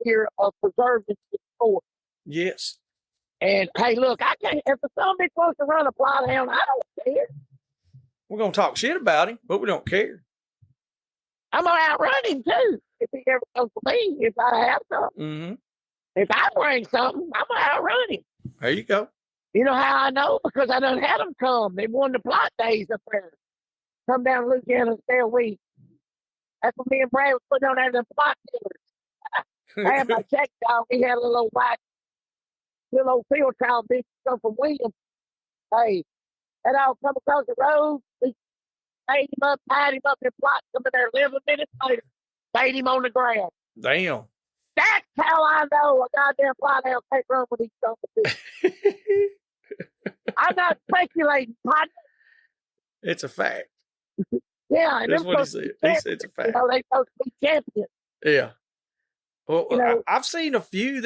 Speaker 3: here of preserving the sport.
Speaker 1: Yes.
Speaker 3: And hey, look, I can't. If somebody wants to run a plot hound, I don't care.
Speaker 1: We're gonna talk shit about him, but we don't care.
Speaker 3: I'm gonna outrun him too if he ever comes for me. If I have something,
Speaker 1: Mm-hmm.
Speaker 3: if I bring something, I'm gonna outrun him.
Speaker 1: There you go.
Speaker 3: You know how I know? Because I done had them come. They won the plot days up there. Come down to Louisiana and stay a week. That's what me and Brad was putting on there, the plot dealers. I had my check dog. He had a little old field trial bitch come from Williams. Hey, that all come across the road. We tied him up in plot. Come in there 11 minutes later. Laid him on the ground.
Speaker 1: Damn.
Speaker 3: That's how I know a goddamn plot hound can't run with these sons of bitches. I'm not speculating, partner.
Speaker 1: It's a fact.
Speaker 3: Yeah, and
Speaker 1: That's
Speaker 3: them
Speaker 1: what he
Speaker 3: supposed to
Speaker 1: said.
Speaker 3: be
Speaker 1: He said it's a fact.
Speaker 3: they supposed to be champions.
Speaker 1: Yeah. Well, I've seen a few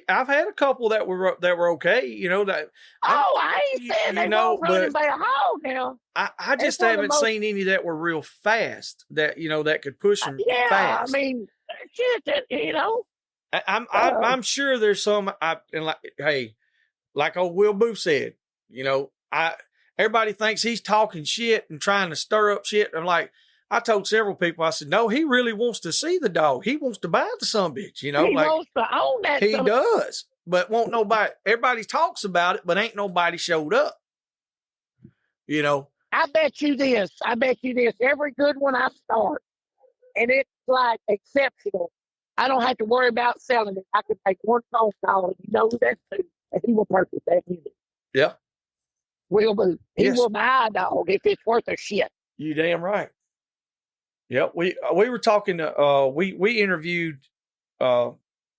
Speaker 1: I've had a couple that were okay, that.
Speaker 3: I ain't saying they won't run by a hog now.
Speaker 1: I just haven't seen any that were real fast that could push them
Speaker 3: Yeah,
Speaker 1: fast.
Speaker 3: I mean, shit,
Speaker 1: I'm sure there's some. Like old Will Booth said, everybody thinks he's talking shit and trying to stir up shit. I'm like, I told several people, I said, no, he really wants to see the dog. He wants to buy the sumbitch,
Speaker 3: He wants to own that.
Speaker 1: He does, but won't nobody. Everybody talks about it, but ain't nobody showed up.
Speaker 3: I bet you this. Every good one I start, and it's like exceptional. I don't have to worry about selling it. I can take one phone call, and you know who that's to, and he will purchase that unit.
Speaker 1: Yeah.
Speaker 3: Will Booth. He
Speaker 1: Yes.
Speaker 3: will buy a dog if it's worth a shit.
Speaker 1: You damn right. Yep. We were talking to we interviewed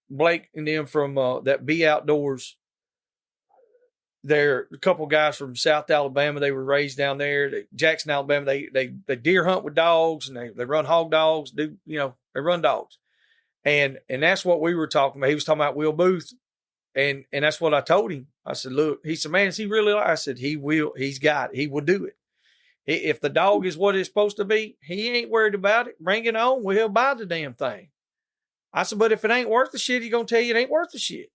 Speaker 1: Blake and them from that Be Outdoors they're a couple guys from South Alabama. They were raised down there. Jackson, Alabama. They deer hunt with dogs, and they run hog dogs. They run dogs, and that's what we were talking about. He was talking about Will Booth, and that's what I told him. I said, look, he said, man, is he really? I said, he will. He will do it. If the dog is what it's supposed to be, he ain't worried about it. Bring it on. We'll buy the damn thing. I said, but if it ain't worth the shit, he's gonna tell you it ain't worth the shit.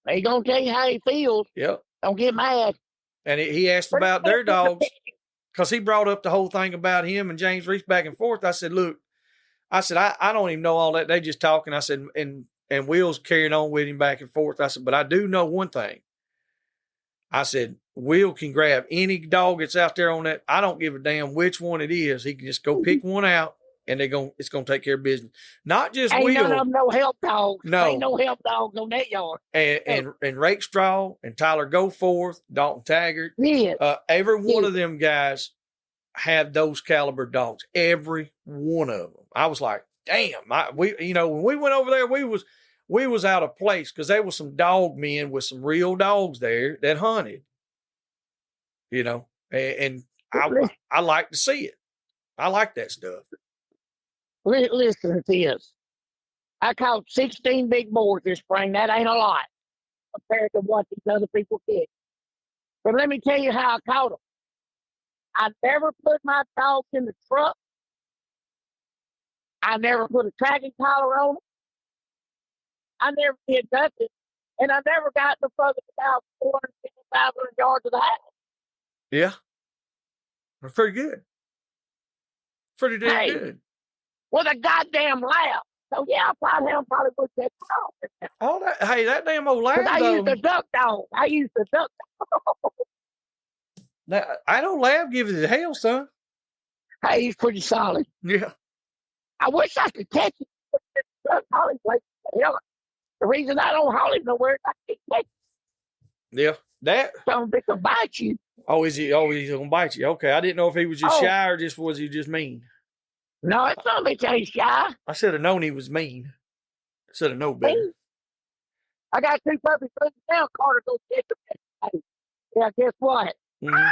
Speaker 3: He gonna tell you how he feels.
Speaker 1: Yep.
Speaker 3: Don't get mad.
Speaker 1: And he asked about their dogs because he brought up the whole thing about him and James Reese back and forth. I said, look, I don't even know all that. They just talking. I said, and Will's carrying on with him back and forth. I said, but I do know one thing. I said, Will can grab any dog that's out there on that. I don't give a damn which one it is. He can just go pick one out, and it's gonna take care of business. Not just
Speaker 3: ain't
Speaker 1: Will.
Speaker 3: None of them no help dogs.
Speaker 1: No.
Speaker 3: Ain't no help dogs on that yard.
Speaker 1: And Rake Straw and Tyler Goforth, Dalton Taggart.
Speaker 3: Yeah.
Speaker 1: Every one of them guys have those caliber dogs. Every one of them. I was like, damn. When we went over there, we was out of place because there was some dog men with some real dogs there that hunted. And I like to see it. I like that stuff.
Speaker 3: Listen to this. I caught 16 big boars this spring. That ain't a lot compared to what these other people get. But let me tell you how I caught them. I never put my dogs in the truck. I never put a tracking collar on them. I never did nothing. And I never got no further than about 450, 500 yards of the house.
Speaker 1: Yeah. That's pretty good. Pretty damn good.
Speaker 3: With a goddamn lab. So, yeah, I probably would take it
Speaker 1: off. That damn old lab,
Speaker 3: I used a duck dog.
Speaker 1: I know lab gives it hell, son.
Speaker 3: Hey, he's pretty solid.
Speaker 1: Yeah.
Speaker 3: I wish I could catch him. The reason I don't haul him nowhere is I can't catch him.
Speaker 1: Yeah. That.
Speaker 3: Some bitch will bite you.
Speaker 1: Oh, he's gonna bite you. Okay. I didn't know if he was just shy or was he just mean.
Speaker 3: No, it's some bitch ain't shy.
Speaker 1: I should have known he was mean. I should have known better.
Speaker 3: I got 2 puppies now. Carter goes get them. Yeah, guess what?
Speaker 1: Mm-hmm.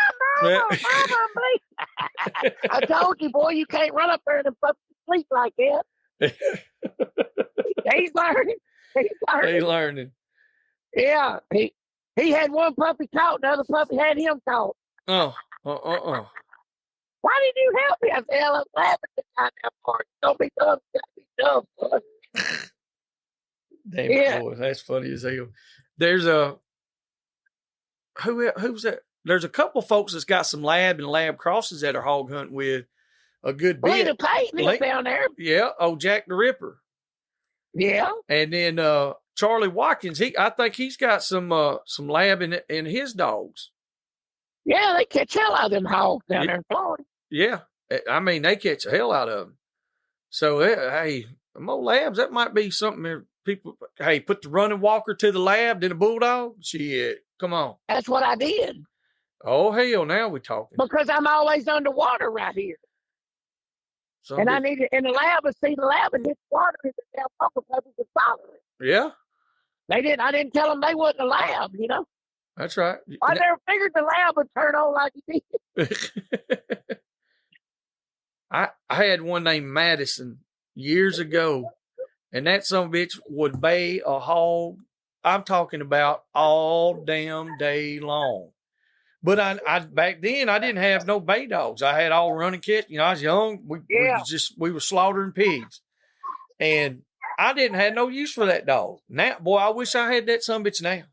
Speaker 3: I told you, boy, you can't run up there and the puppies sleep like that. He's learning.
Speaker 1: He's learning.
Speaker 3: Yeah, he had one puppy caught, the other puppy had him caught.
Speaker 1: Oh.
Speaker 3: Why did you help me? I said, hell, I'm laughing at that goddamn part. Don't be dumb. Don't be dumb, boy.
Speaker 1: Damn, boy, that's funny as hell. There's who's that? There's a couple folks that's got some lab and lab crosses that are hog hunting with a good bit.
Speaker 3: Lena Payton down there.
Speaker 1: Yeah. Oh, Jack the Ripper.
Speaker 3: Yeah.
Speaker 1: And then Charlie Watkins, I think he's got some lab in his dogs.
Speaker 3: Yeah, they catch hell out of them hogs down there in Florida.
Speaker 1: Yeah. I mean, they catch the hell out of them. So, hey, more labs, that might be something people, hey, put the running walker to the lab, then a bulldog. Shit, come on.
Speaker 3: That's what I did.
Speaker 1: Oh, hell, now we're talking.
Speaker 3: Because I'm always underwater right here. And I needed in the lab and see the lab and hit water in the damn poker puppies and follow it.
Speaker 1: Yeah.
Speaker 3: I didn't tell them they wasn't a lab,
Speaker 1: That's right.
Speaker 3: I never figured the lab would turn on like it did.
Speaker 1: I had one named Madison years ago, and that son of a bitch would bay a hog. I'm talking about all damn day long. But I back then I didn't have no bay dogs. I had all running catch. I was young. We were slaughtering pigs, and I didn't have no use for that dog. Now, boy, I wish I had that son of a bitch now.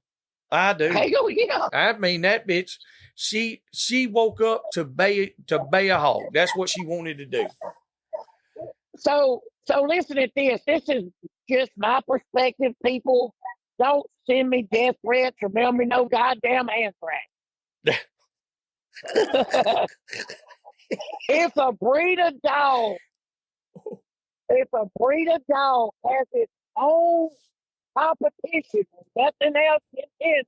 Speaker 1: I do.
Speaker 3: Hey, yeah.
Speaker 1: I mean, that bitch, she woke up to bay a hog. That's what she wanted to do.
Speaker 3: So listen at this. This is just my perspective, people. Don't send me death threats or mail me no goddamn anthrax. If a breed of dog has its own competition, nothing else is,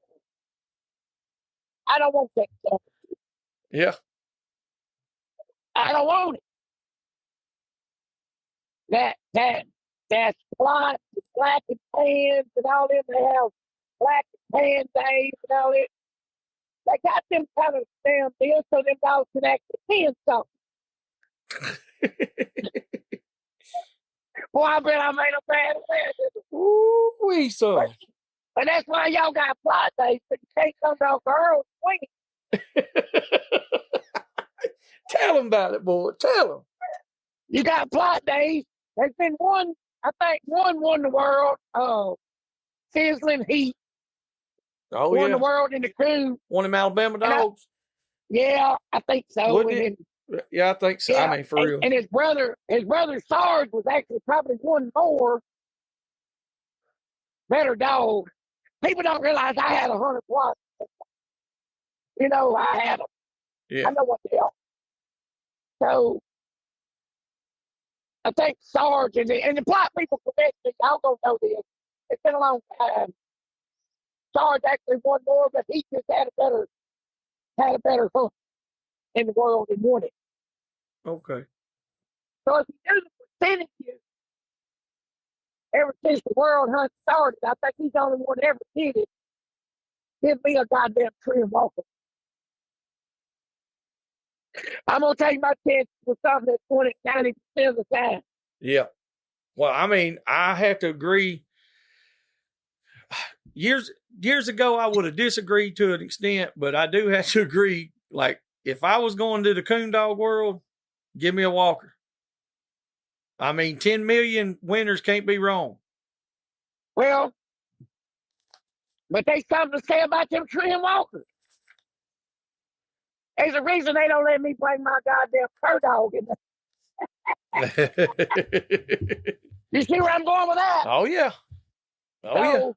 Speaker 3: I don't want that stuff.
Speaker 1: Yeah.
Speaker 3: I don't want it. That's plots, black and pans, and all them. They have black and pan days and all it. They got them kind of damn deal so them dogs can actually pin something. Boy, I bet I made a bad decision.
Speaker 1: Ooh, son.
Speaker 3: But that's why y'all got fly days, but you can't come to a girl swing.
Speaker 1: Tell him about it, boy. Tell him.
Speaker 3: You got fly days. There's been one, I think one won the world, Sizzling Heat.
Speaker 1: Oh,
Speaker 3: Won
Speaker 1: yeah.
Speaker 3: the world in the crew.
Speaker 1: One of them Alabama dogs.
Speaker 3: Yeah, I think so.
Speaker 1: Wouldn't
Speaker 3: and
Speaker 1: it? Yeah, I think so.
Speaker 3: yeah,
Speaker 1: I mean, for real.
Speaker 3: And his brother Sarge was actually probably one more better dog. People don't realize I had 100 plus. You know, I had them.
Speaker 1: Yeah.
Speaker 3: I know what they are. So I think Sarge and the black people connect me. Y'all don't know this. It's been a long time. Sarge actually won more, but he just had a better hunt in the world and won it.
Speaker 1: Okay.
Speaker 3: So if you do the percentages, ever since the world hunt started, I think he's the only one that ever did it. Give me a goddamn trim walker. I'm gonna take my chance with something that's won it 90% of the time.
Speaker 1: Yeah. Well, I mean, I have to agree. Years ago, I would have disagreed to an extent, but I do have to agree. Like, if I was going to the coon dog world, give me a walker. I mean, 10 million winners can't be wrong.
Speaker 3: Well, but there's something to say about them trim walkers. There's a reason they don't let me bring my goddamn cur dog in there. You see where I'm going with that?
Speaker 1: Oh, yeah. Oh,
Speaker 3: so,
Speaker 1: yeah.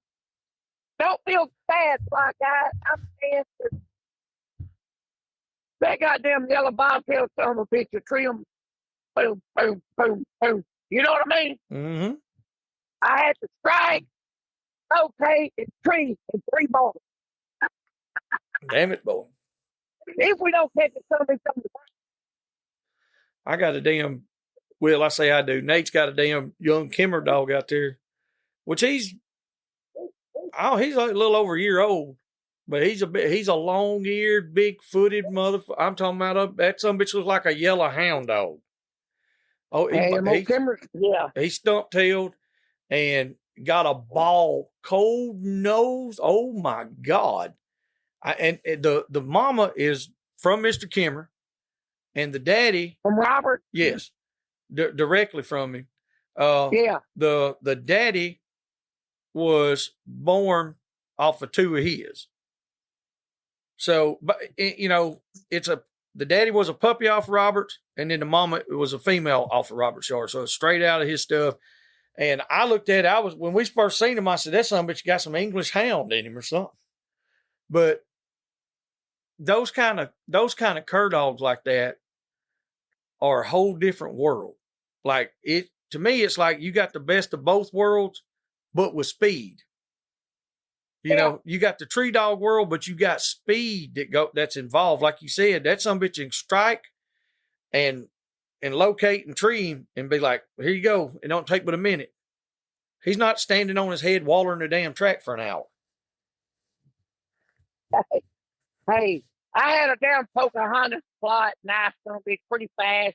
Speaker 3: Don't feel bad, black guy. I'm saying that goddamn yellow bobtail son of a bitch, a trim, boom, boom, boom, boom. You know what I mean?
Speaker 1: Mm-hmm.
Speaker 3: I had to strike, rotate, and tree in 3 balls.
Speaker 1: Damn it, boy.
Speaker 3: If we don't catch it, something.
Speaker 1: I got a damn, well, I say I do. Nate's got a damn young Kimmer dog out there, which he's like a little over a year old, but he's a long-eared, big-footed motherfucker. I'm talking about that some bitch looks like a yellow hound dog. Oh, he's stump-tailed and got a ball, cold nose. Oh my God! And the mama is from Mr. Kimmer, and the daddy
Speaker 3: from Robert.
Speaker 1: Yes, directly from him.
Speaker 3: Yeah.
Speaker 1: The daddy was born off of 2 of his. So, but you know, the daddy was a puppy off of Robert's, and then the mama was a female off of Robert's yard. So it's straight out of his stuff. And I looked at it, when we first seen him, I said, that son bitch got some English hound in him or something. But those kind of cur dogs like that are a whole different world. Like to me, it's like you got the best of both worlds, but with speed. You know, you got the tree dog world, but you got speed that's involved. Like you said, that some bitch can strike and locate and tree him and be like, here you go. It don't take but a minute. He's not standing on his head wallering the damn track for an hour.
Speaker 3: Hey, I had a damn Pocahontas plot, nice, gonna be pretty fast,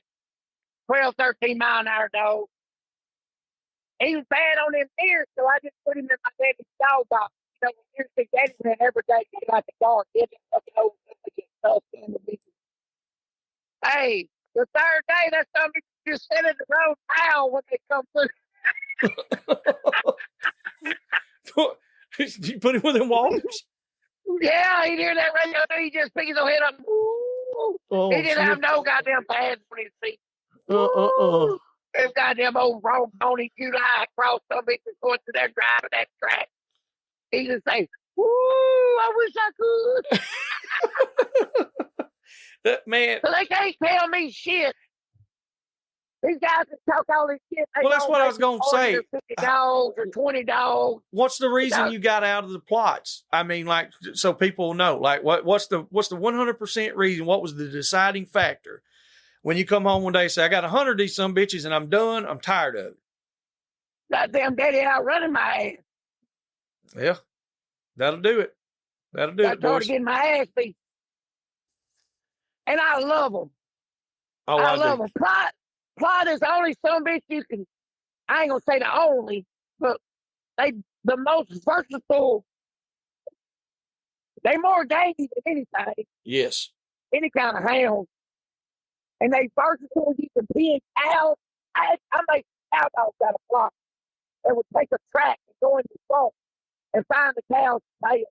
Speaker 3: 12, 13 mile an hour dog. He was bad on them ears, so I just put him in my daddy's dog box. You know, here's the daddy went every day, get out the yard, get him fucking old, get stuff in the beach. Hey, the third day, that somebody just sit in the road towel when they come through.
Speaker 1: You put him with them walkers?
Speaker 3: Yeah, he hear that radio. He just picked his old head up. He didn't have no goddamn pads on his feet. This goddamn old wrong pony July across some bitches going to their driving that track. He just say, "Woo, I wish I could."
Speaker 1: Man.
Speaker 3: So they can't tell me shit. These guys that talk all this shit.
Speaker 1: Well, that's what I was going to say.
Speaker 3: 50 dogs or 20 dogs.
Speaker 1: What's the reason you got out of the plots? I mean, like, so people know, like, what's the 100% reason? What was the deciding factor? When you come home one day and say, I got 100 of these some bitches and I'm done, I'm tired of it.
Speaker 3: Goddamn daddy outrunning my ass.
Speaker 1: Yeah, that'll do it. That'll do it, boys.
Speaker 3: I started getting my ass beat. and I love them.
Speaker 1: Oh,
Speaker 3: I
Speaker 1: I
Speaker 3: love
Speaker 1: do.
Speaker 3: them. Plot is the only some bitch you can. I ain't gonna say the only, but they the most versatile. They more gamey than anything,
Speaker 1: Yes.
Speaker 3: any kind of hound, and they versatile. You can pick out. I make cow dogs out of plot. They would take a track and go in the swamp and find the cow's tail.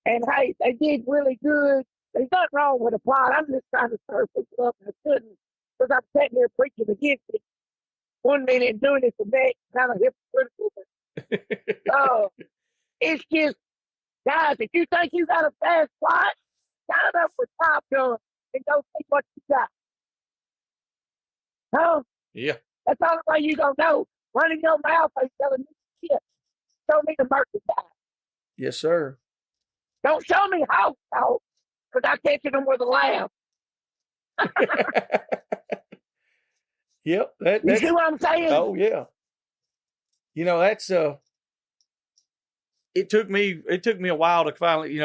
Speaker 3: And hey, they did really good. There's nothing wrong with a plot. I'm just trying to stir people up, and I couldn't because I'm sitting here preaching against it one minute and doing it the next, kind of hypocritical. But, it's just, guys, if you think you got a fast plot, sign up for Top Gun and go see what you got. Huh?
Speaker 1: Yeah.
Speaker 3: That's the only way you gonna know. Running your mouth and telling me shit. Show me the merchandise.
Speaker 1: Yes, sir.
Speaker 3: Don't show me how, because I catching them with a laugh.
Speaker 1: Yep.
Speaker 3: You see what I'm saying?
Speaker 1: Oh yeah. You know, that's it took me a while to finally,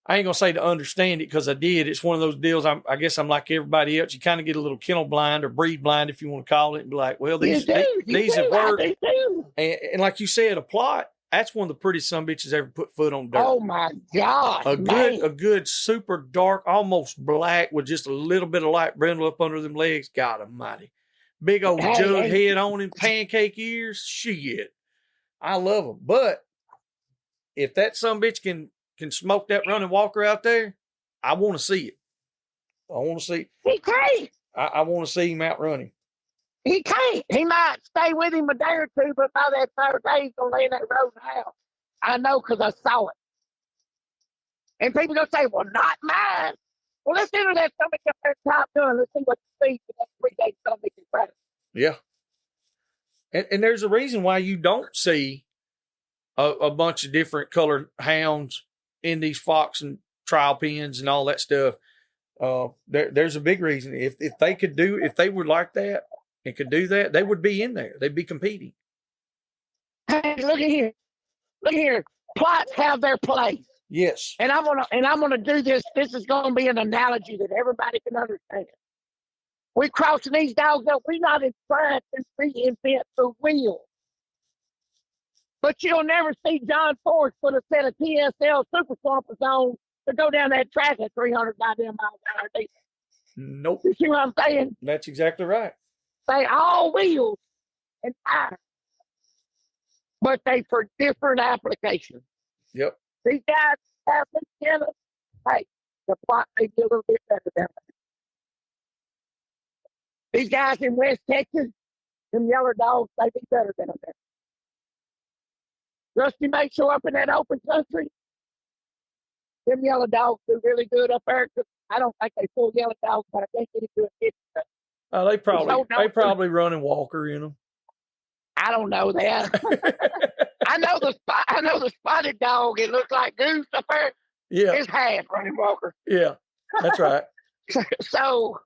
Speaker 1: I ain't gonna say to understand it because I did. It's one of those deals. I guess I'm like everybody else. You kind of get a little kennel blind or breed blind, if you want to call it, and be like, well, these have worked. And like you said, a plot. That's one of the prettiest son bitches ever put foot on dirt.
Speaker 3: Oh my God!
Speaker 1: A good super dark, almost black with just a little bit of light brindle up under them legs. God Almighty, big old jug head on him, pancake ears. Shit, I love them. But if that son bitch can smoke that running walker out there, I want to see it. I want to see.
Speaker 3: He can't.
Speaker 1: I want to see him out running.
Speaker 3: He can't. He might stay with him a day or two, but by that third day, he's going to lay in that road house. I know because I saw it. And people going to say, well, not mine. Well, let's enter that stomach up there Top Gun. Let's see what you see for that 3 day stomach is better.
Speaker 1: Yeah. And there's a reason why you don't see a bunch of different colored hounds in these fox and trial pens and all that stuff. There's a big reason. If they were like that, and could do that, they would be in there. They'd be competing.
Speaker 3: Hey, look at here. Plots have their place.
Speaker 1: Yes.
Speaker 3: And I'm gonna do this. This is gonna be an analogy that everybody can understand. We're crossing these dogs up. We're not trying to reinvent the wheel. But you'll never see John Forrest put a set of TSL Super Swampers on to go down that track at 300 goddamn miles an hour.
Speaker 1: Nope.
Speaker 3: You see what I'm saying?
Speaker 1: That's exactly right.
Speaker 3: They all wheels and tires, but they for different applications.
Speaker 1: Yep.
Speaker 3: These guys have antennas. Hey, the plot may be a little bit better than that. These guys in West Texas, them yellow dogs, they be better than them. Rusty may show up in that open country. Them yellow dogs do really good up there. I don't think they full yellow dogs, but I think they do a good.
Speaker 1: They probably running walker in them.
Speaker 3: I don't know that. I know the spotted dog. It looks like Goose up there.
Speaker 1: Yeah,
Speaker 3: it's half running walker.
Speaker 1: Yeah, that's right.
Speaker 3: So,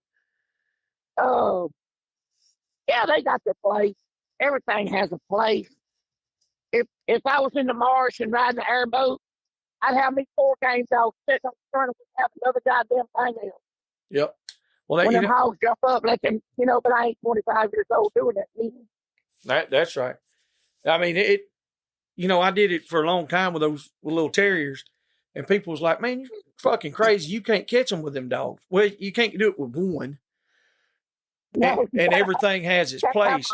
Speaker 3: yeah, they got their place. Everything has a place. If I was in the marsh and riding the airboat, I'd have me 4 game dogs sitting on the front of me, have another goddamn thing else.
Speaker 1: Yep. Well,
Speaker 3: when them hogs jump up, let them, but I ain't 25 years old doing that.
Speaker 1: That's right. I mean, I did it for a long time with those little terriers, and people was like, man, you're fucking crazy. You can't catch them with them dogs. Well, you can't do it with one. No, and everything has its place.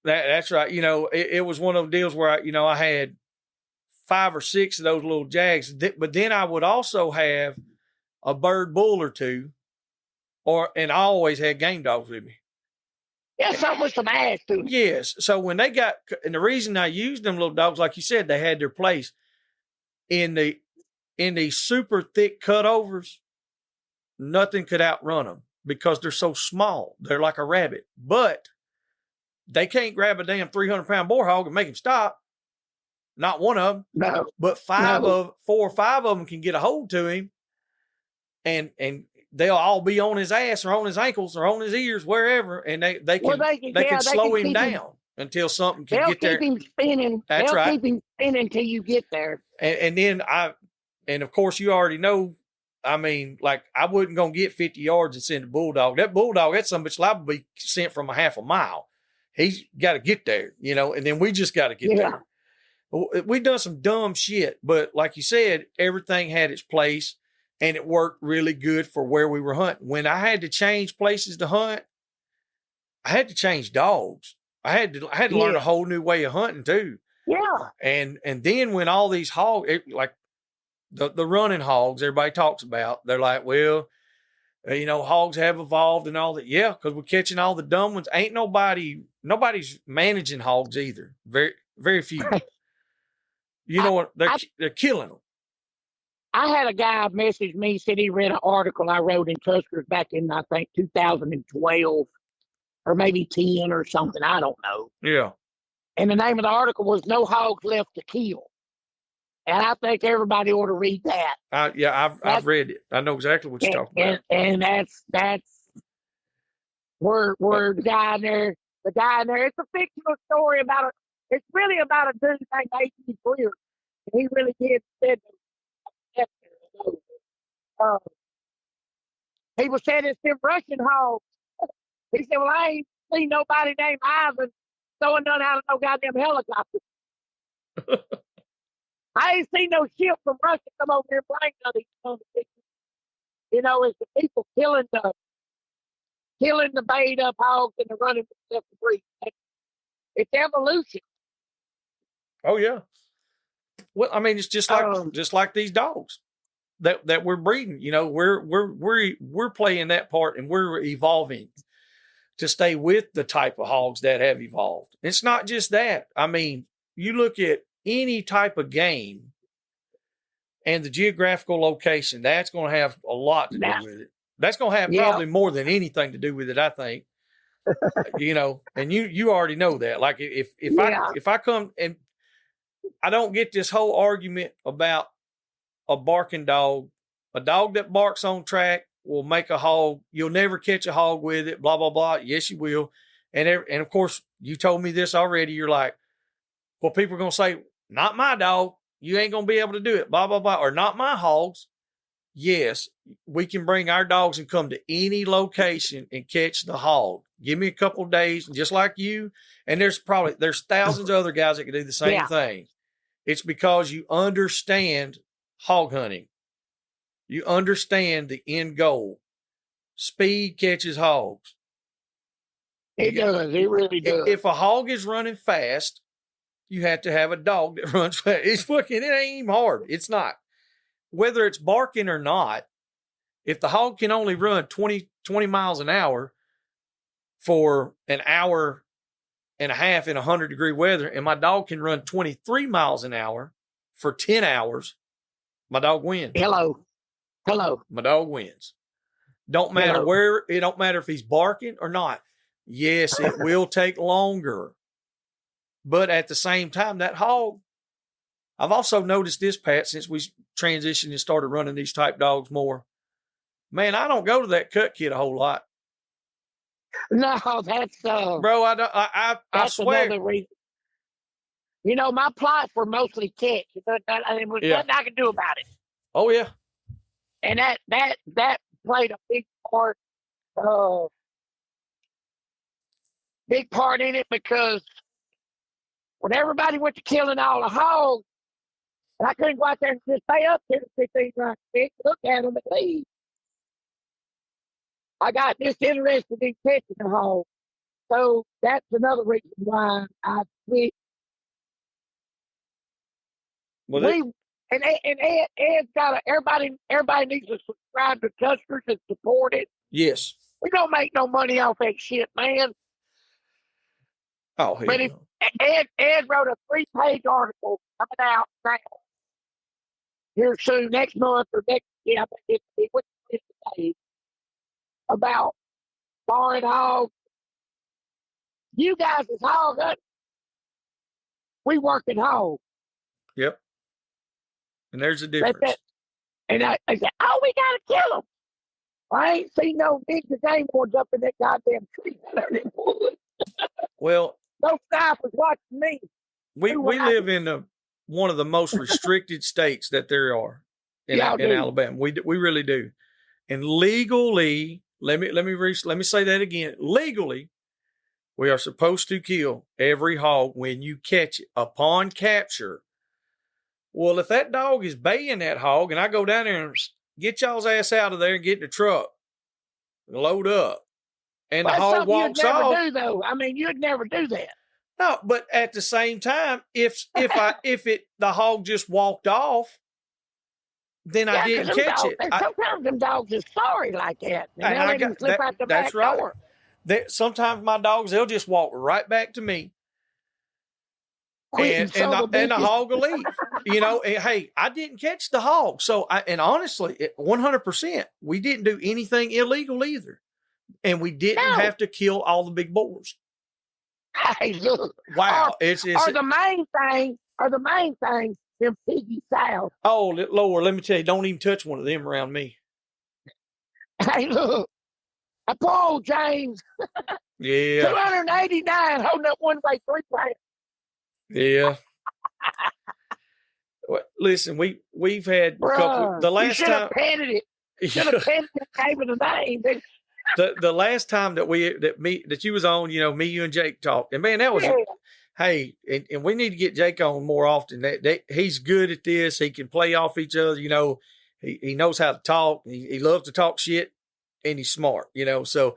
Speaker 1: That's right. It was one of those deals where I had 5 or 6 of those little jags, but then I would also have a bird bull or 2. And I always had game dogs with me.
Speaker 3: Yeah, something with some ass too.
Speaker 1: Yes. So when they and the reason I used them little dogs, like you said, they had their place in the super thick cutovers. Nothing could outrun them because they're so small. They're like a rabbit, but they can't grab a damn 300-pound boar hog and make him stop. Not one of them.
Speaker 3: No.
Speaker 1: But 4 or 5 of them can get a hold to him, and they'll all be on his ass or on his ankles or on his ears, wherever, and they can slow him down until something can get there.
Speaker 3: They'll keep him spinning.
Speaker 1: That's right.
Speaker 3: Keep him spinning until you get there.
Speaker 1: And then and of course you already know I mean, like, I wasn't going to get 50 yards and send a bulldog. That bulldog, that's some bitch liable to be sent from a half a mile. He's got to get there, you know, and then we just got to get there. We done some dumb shit, but like you said, everything had its place and it worked really good for where we were hunting. When I had to change places to hunt, I had to change dogs. I had to learn a whole new way of hunting too.
Speaker 3: Yeah.
Speaker 1: And then when all these hogs, like the running hogs everybody talks about, they're like, well, you know, hogs have evolved and all that. Yeah, because we're catching all the dumb ones. Ain't nobody's managing hogs either. Very, very few. You know what? They're killing them.
Speaker 3: I had a guy message me, said he read an article I wrote in Tuskers back in, I think, 2012 or maybe 10 or something. I don't know.
Speaker 1: Yeah.
Speaker 3: And the name of the article was "No Hogs Left to Kill." And I think everybody ought to read that.
Speaker 1: I've read it. I know exactly what you're talking about.
Speaker 3: And that's where the guy in there, it's a fictional story it's really about a dude named A.T. Freer. And he really did said he was saying it's them Russian hogs. He said, well, I ain't seen nobody named Ivan throwing none out of no goddamn helicopter. I ain't seen no ship from Russia come over here and bring none of these. You know, it's the people killing the bait up hogs and the running stuff to breed. It's evolution.
Speaker 1: Oh yeah. Well, I mean, it's just like these dogs that we're breeding. You know, we're playing that part and we're evolving to stay with the type of hogs that have evolved. It's not just that. I mean, you look at any type of game and the geographical location, that's going to have a lot to do with it. That's going to have probably more than anything to do with it, I think. You know, and you already know that. Like if I come and I don't get this whole argument about a barking dog, a dog that barks on track will make a hog. You'll never catch a hog with it, blah, blah, blah. Yes, you will. And of course, you told me this already. You're like, well, people are going to say, not my dog. You ain't going to be able to do it, blah, blah, blah. Or not my hogs. Yes, we can bring our dogs and come to any location and catch the hog. Give me a couple of days, just like you. And there's thousands of other guys that can do the same thing. It's because you understand hog hunting. You understand the end goal. Speed catches hogs.
Speaker 3: It does. It really does.
Speaker 1: If a hog is running fast, you have to have a dog that runs fast. It ain't even hard. It's not. Whether it's barking or not, if the hog can only run 20 miles an hour for an hour and a half in 100-degree weather, and my dog can run 23 miles an hour for 10 hours, my dog wins.
Speaker 3: Hello.
Speaker 1: My dog wins. Don't matter it don't matter if he's barking or not. Yes, it will take longer. But at the same time, that hog, I've also noticed this, Pat, since we transitioned and started running these type dogs more. Man, I don't go to that cut kit a whole lot.
Speaker 3: No, that's
Speaker 1: bro. I swear.
Speaker 3: Another reason. You know, my plots were mostly catch. There was nothing I could do about it.
Speaker 1: Oh yeah.
Speaker 3: And that played a big part in it, because when everybody went to killing all the hogs, and I couldn't go out there and just stay up 10 to 15 rounds, look at them and leave. I got disinterested in catching the hog. So that's another reason why I quit.
Speaker 1: Well,
Speaker 3: Ed's got everybody needs to subscribe to Tuskers and support it.
Speaker 1: Yes.
Speaker 3: We don't make no money off that shit, man.
Speaker 1: Oh, hell
Speaker 3: but
Speaker 1: no.
Speaker 3: Ed wrote a 3-page article coming out now, here soon, next month or next year, about barring hogs. You guys is hog hunting. We working hogs.
Speaker 1: Yep. And there's a difference.
Speaker 3: And I said, oh, we got to kill them. I ain't seen no ninja game boards up in that goddamn tree.
Speaker 1: Well,
Speaker 3: no snipers watching me.
Speaker 1: We live in one of the most restricted states that there are. in
Speaker 3: Y'all do.
Speaker 1: Alabama. We really do. And legally, let me say that again. Legally, we are supposed to kill every hog when you catch it upon capture. Well, if that dog is baying that hog, and I go down there and get y'all's ass out of there and get in the truck, and load up, and the
Speaker 3: That's
Speaker 1: hog
Speaker 3: something
Speaker 1: walks
Speaker 3: you'd never
Speaker 1: off.
Speaker 3: do, though. I mean, you'd never do that.
Speaker 1: No, but at the same time, if the hog just walked off, then I didn't catch it.
Speaker 3: Sometimes them dogs are sorry like that. And they'll let him slip out the back door.
Speaker 1: Sometimes my dogs, they'll just walk right back to me. And the hog will leave. And, hey, I didn't catch the hog. So, honestly, 100%, we didn't do anything illegal either. And we didn't have to kill all the big boars.
Speaker 3: Hey, look.
Speaker 1: Wow.
Speaker 3: The main thing, them piggy sows.
Speaker 1: Oh, Lord, let me tell you, don't even touch one of them around me.
Speaker 3: Hey, look. A poor old James.
Speaker 1: Yeah.
Speaker 3: 289 holding up one way 3 pounds.
Speaker 1: Yeah. Well, listen, we've had a couple. The last
Speaker 3: you
Speaker 1: time
Speaker 3: petted it. Should have petted it, gave it a name.
Speaker 1: The last time that you was on, me, you, and Jake talked, and man, that was hey, and we need to get Jake on more often. That he's good at this. He can play off each other. He knows how to talk. He loves to talk shit, and he's smart. So,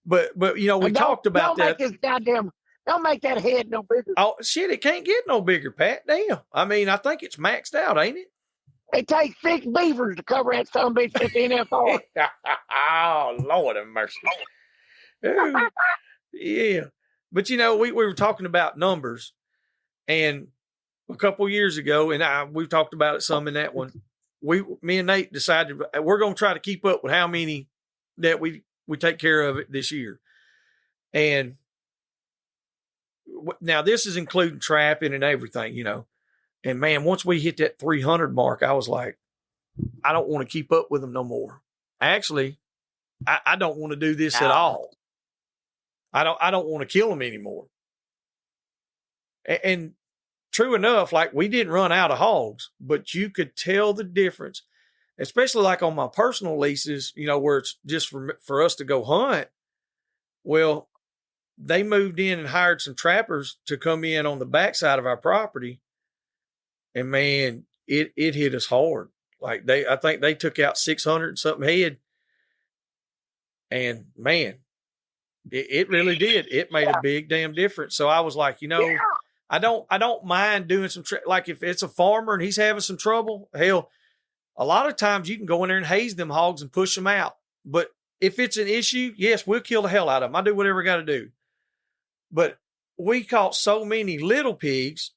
Speaker 1: but we talked about that.
Speaker 3: Don't make that head no bigger.
Speaker 1: Oh shit! It can't get no bigger, Pat. Damn. I mean, I think it's maxed out, ain't it?
Speaker 3: It takes 6 beavers to cover that son of a bitch at the NFR.
Speaker 1: Oh, Lord have mercy. Yeah. But, we were talking about numbers, and a couple years ago, and we talked about it some in that one, me and Nate decided we're going to try to keep up with how many that we take care of it this year. And now this is including trapping and everything, And man, once we hit that 300 mark, I was like, I don't want to keep up with them no more. Actually, I don't want to do this at all. I don't want to kill them anymore. And true enough, like we didn't run out of hogs, but you could tell the difference, especially like on my personal leases, where it's just for us to go hunt. Well, they moved in and hired some trappers to come in on the backside of our property. And man, it hit us hard. Like I think they took out 600 and something head. And man, it really did. It made a big damn difference. So I was like, I don't mind doing some, like if it's a farmer and he's having some trouble, hell, a lot of times you can go in there and haze them hogs and push them out. But if it's an issue, yes, we'll kill the hell out of them. I do whatever I got to do. But we caught so many little pigs,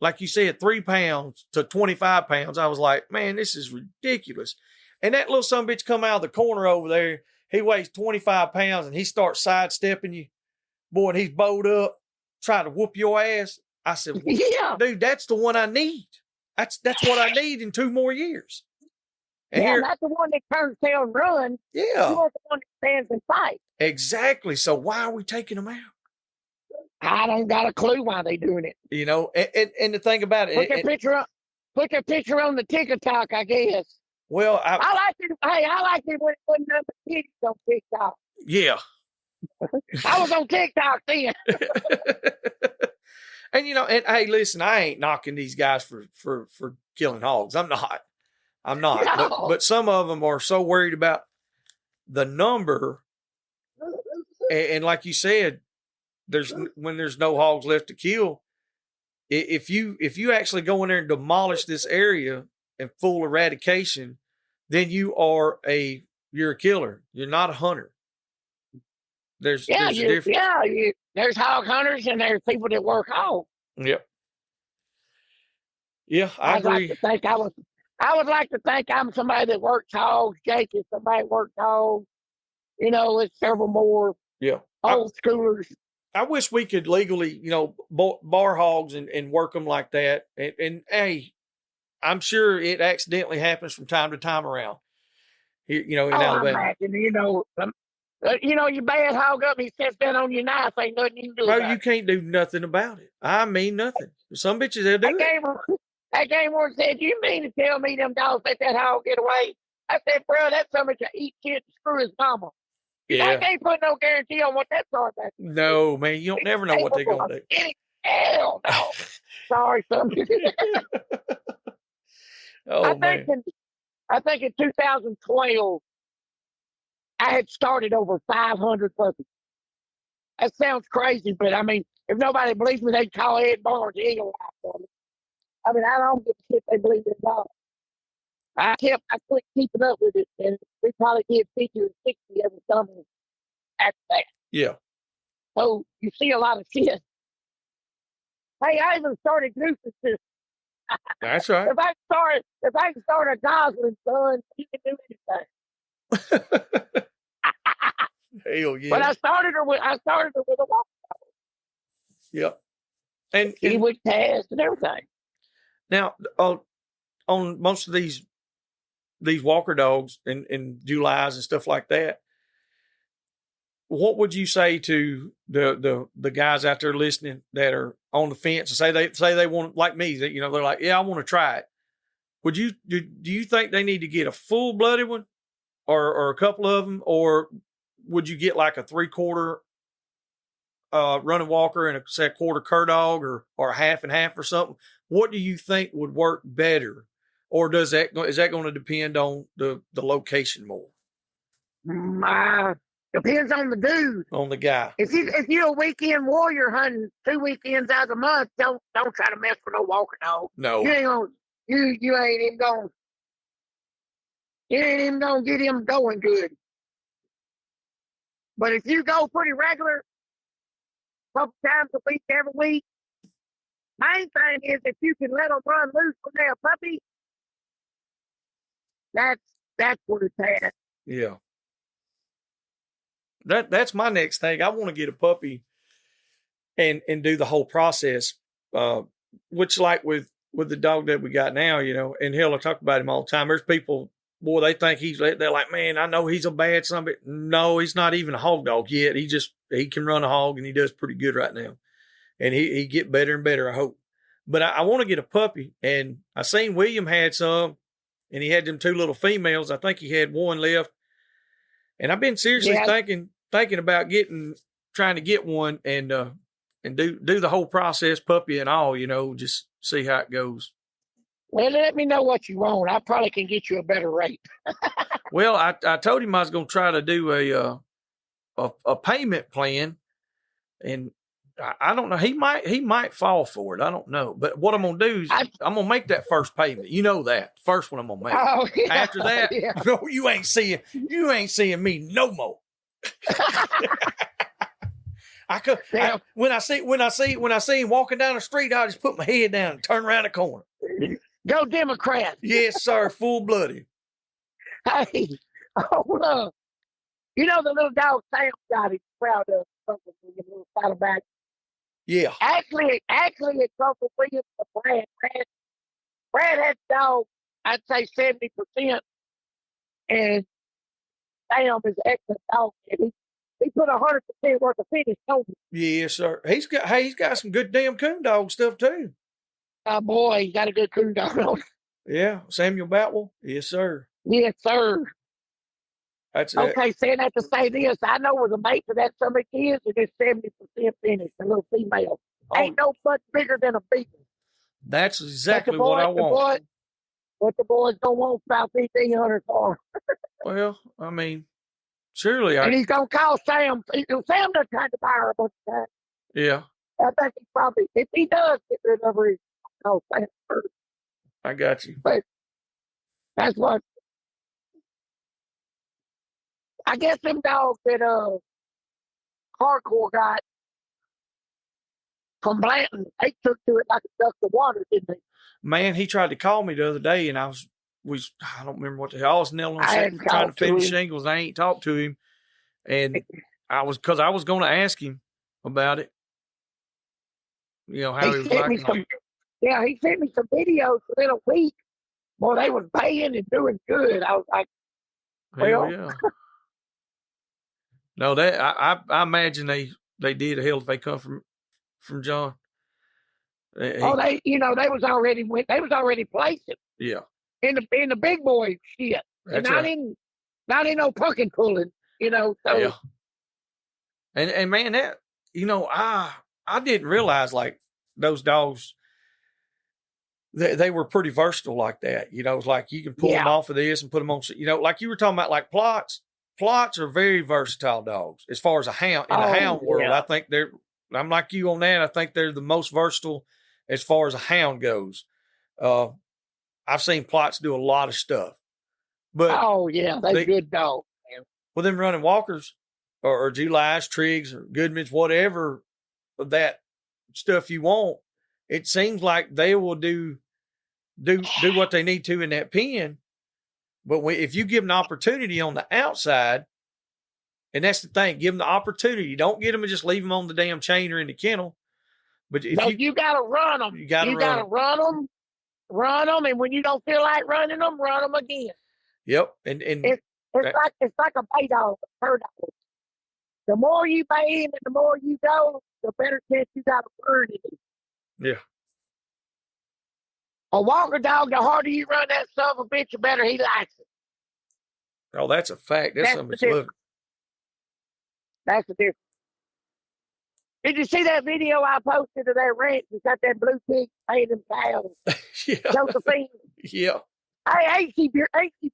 Speaker 1: like you said, 3 pounds to 25 pounds. I was like, man, this is ridiculous. And that little son of a bitch come out of the corner over there. He weighs 25 pounds and he starts sidestepping you. Boy, and he's bowed up, trying to whoop your ass. I said, well, dude, that's the one I need. That's what I need in 2 more years. And
Speaker 3: that's the one that turns tail and runs.
Speaker 1: Yeah.
Speaker 3: You want the one that stands and fights.
Speaker 1: Exactly. So why are we taking them out?
Speaker 3: I don't got a clue why they doing it.
Speaker 1: And the thing about it.
Speaker 3: Put your picture on the TikTok, I guess.
Speaker 1: Well,
Speaker 3: I like it. Hey, I like it when it wasn't number kids on TikTok.
Speaker 1: Yeah.
Speaker 3: I was on TikTok then.
Speaker 1: And and hey, listen, I ain't knocking these guys for killing hogs. I'm not. No. But some of them are so worried about the number, and like you said, when there's no hogs left to kill. If you actually go in there and demolish this area and full eradication, then you're a killer. You're not a hunter. There's a difference.
Speaker 3: Yeah, there's hog hunters and there's people that work hogs.
Speaker 1: Yep. Yeah, I agree.
Speaker 3: I would like to think I'm somebody that works hogs. Jake is somebody that works hogs. It's several more old schoolers.
Speaker 1: I wish we could legally, bar hogs and work them like that. And hey, I'm sure it accidentally happens from time to time around here, in Alabama.
Speaker 3: You bad hog up, he sits down on your knife, ain't nothing you can do about it.
Speaker 1: You can't do nothing about it. I mean nothing. Some bitches, they'll do it.
Speaker 3: That game warden said, "You mean to tell me them dogs let that hog get away?" I said, "Bro, that's something to eat shit and screw his mama. I
Speaker 1: Yeah.
Speaker 3: can't put no guarantee on what that's all about."
Speaker 1: No, man, you don't never know what they're going to do.
Speaker 3: Hell no. Sorry, son.
Speaker 1: Oh, man.
Speaker 3: I think in 2012, I had started over 500 puppies. That sounds crazy, but I mean, if nobody believes me, they call Ed Barnes the Eagle Eye for me. I mean, I don't give a shit they believe it at all. I quit keeping up with it, and we probably did 50 or 60 every summer after that.
Speaker 1: Yeah.
Speaker 3: So you see a lot of shit. Hey, I even started nuisance system.
Speaker 1: That's right.
Speaker 3: If I can start a Gosling, son, you can do anything.
Speaker 1: Hell yeah.
Speaker 3: But I started her with a walk.
Speaker 1: Yep. And
Speaker 3: He would test and everything.
Speaker 1: now, on most of these walker dogs and Julys and stuff like that, what would you say to the guys out there listening that are on the fence and say they want, like me, that they're like, yeah, I want to try it. Do you think they need to get a full blooded one or a couple of them, or would you get like a 3/4 running walker and a quarter cur dog or a half and half or something? What do you think would work better? Or is that going to depend on the location more?
Speaker 3: Depends on the dude.
Speaker 1: On the guy.
Speaker 3: If you're a weekend warrior hunting 2 weekends out of the month, don't try to mess with no walker dog.
Speaker 1: No.
Speaker 3: You ain't even gonna get him going good. But if you go pretty regular, couple times a week, every week, main thing is if you can let them run loose when they're a puppy, that's what it's at.
Speaker 1: Yeah. That's my next thing. I want to get a puppy and do the whole process, which like with the dog that we got now, and hell, I talk about him all the time. There's people, boy, they think they're like, man, I know he's a bad son, but no, he's not even a hog dog yet. He can run a hog and he does pretty good right now. And he get better and better, I hope. But I want to get a puppy, and I seen William had some, and he had them 2 little females. I think he had 1 left. And I've been seriously thinking about trying to get one and do the whole process, puppy and all, just see how it goes.
Speaker 3: Well, let me know what you want. I probably can get you a better rate.
Speaker 1: Well, I told him I was going to try to do a payment plan, and I don't know. He might fall for it. I don't know. But what I'm going to do is I'm going to make that first payment. You know that. First one I'm going to make. Oh, yeah, after that, you ain't seeing me no more. When I see him walking down the street, I just put my head down and turn around the corner.
Speaker 3: Go Democrat.
Speaker 1: Yes, sir. Full blooded.
Speaker 3: Hey, hold up. You know the little dog Sam got his proud of something with your little saddleback.
Speaker 1: Yeah.
Speaker 3: Actually, it's Uncle William for Brad. Brad had the dog, I'd say 70%, and Sam is an excellent dog. He put 100% worth of finish on him.
Speaker 1: Yes, sir. He's got some good damn coon dog stuff too.
Speaker 3: Oh boy, he got a good coon dog on.
Speaker 1: Yeah, Samuel Batwell. Yes, sir.
Speaker 3: Yes, sir.
Speaker 1: That's
Speaker 3: okay. Saying that to say this, I know where the mate for that summer kids is just 70% finish. A little female ain't no much bigger than a beagle.
Speaker 1: That's exactly what I want.
Speaker 3: What the boys don't want about 1,500 for.
Speaker 1: Well, I mean, surely.
Speaker 3: And he's gonna call Sam. Sam done tried to buy her a bunch of times.
Speaker 1: Yeah.
Speaker 3: I think he probably, if he does get rid of her, he's gonna call Sam first.
Speaker 1: I got you.
Speaker 3: But that's what. I guess them dogs that Hardcore got from Blanton, they took to it like a duck to water, didn't they?
Speaker 1: Man, he tried to call me the other day, and I don't remember what the hell. I was nailing on trying to finish shingles. I ain't talked to him, and I was going to ask him about it. How he was liking.
Speaker 3: Yeah, he sent me some videos within a week. Boy, they was paying and doing good. I was like, well,
Speaker 1: yeah. No, that I imagine they did a hell if they come from John.
Speaker 3: Oh, they was already placing
Speaker 1: Yeah,
Speaker 3: in the big boy shit, and
Speaker 1: that's right.
Speaker 3: not in no pumpkin pulling, So
Speaker 1: Yeah. And man, that, I didn't realize like those dogs, they were pretty versatile like that. It's like you can pull them
Speaker 3: yeah.
Speaker 1: off of this and put them on, like you were talking about, like Plots. Plots are very versatile dogs as far as a hound in the hound world.
Speaker 3: Yeah.
Speaker 1: I think I'm like you on that. I think they're the most versatile as far as a hound goes. I've seen Plots do a lot of stuff, but
Speaker 3: Oh yeah, they good dogs. Man.
Speaker 1: with them running walkers or Julys, Triggs, or Goodmans, whatever that stuff you want, it seems like they will do what they need to in that pen. But if you give them an opportunity on the outside, and that's the thing, give them the opportunity. Don't get them and just leave them on the damn chain or in the kennel. But if
Speaker 3: you got to run them.
Speaker 1: You got to
Speaker 3: run them, and when you don't feel like running them, run them again.
Speaker 1: Yep, and
Speaker 3: it's like a bay dog, a bird dog. The more you bay him and the more you go, the better chance you got to learn it.
Speaker 1: Yeah.
Speaker 3: A walker dog, the harder you run that son of a bitch, the better he likes it.
Speaker 1: Oh, that's a fact. That's something that's living.
Speaker 3: That's the difference. Did you see that video I posted of that ranch? It's got that blue pig paying them cows.
Speaker 1: Yeah.
Speaker 3: Josephine.
Speaker 1: Yeah.
Speaker 3: Hey, ain't she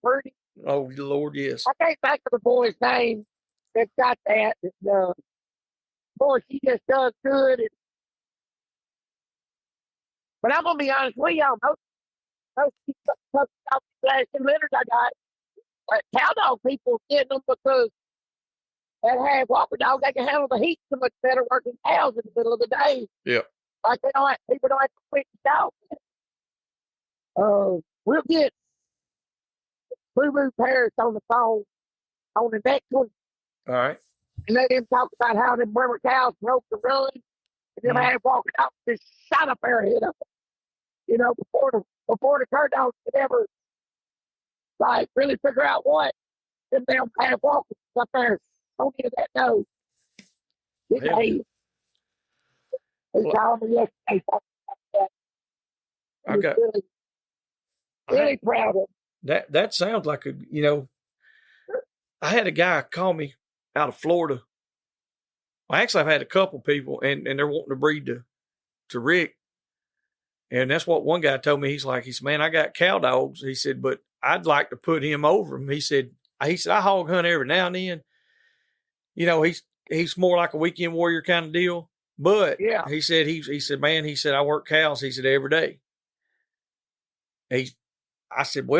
Speaker 3: pretty?
Speaker 1: Oh, Lord, yes.
Speaker 3: I can't think of the boy's name that's got that. Boy, she just does good. But I'm going to be honest with y'all. Most last 2 litters I got, cow dog people getting them because that half walker dog, they can handle the heat so much better working cows in the middle of the day.
Speaker 1: Yeah.
Speaker 3: Like people don't have to quit the dog. We'll get Boo Boo Paris on the phone on the next one.
Speaker 1: All right.
Speaker 3: And let him talk about how them Bremer cows broke the run. And them half walking out just shot up their head up. Before the cur dogs could ever really figure out what them damn half walkers up there on the end of that nose. He called me yesterday.
Speaker 1: I got
Speaker 3: really proud of him.
Speaker 1: That sounds like I had a guy call me out of Florida. Well, actually, I've had a couple people, and they're wanting to breed to Rick. And that's what one guy told me. He said, man, I got cow dogs. He said, but I'd like to put him over him. He said, I hog hunt every now and then. He's more like a weekend warrior kind of deal. But
Speaker 3: yeah,
Speaker 1: he said, man, I work cows. He said, every day. I said,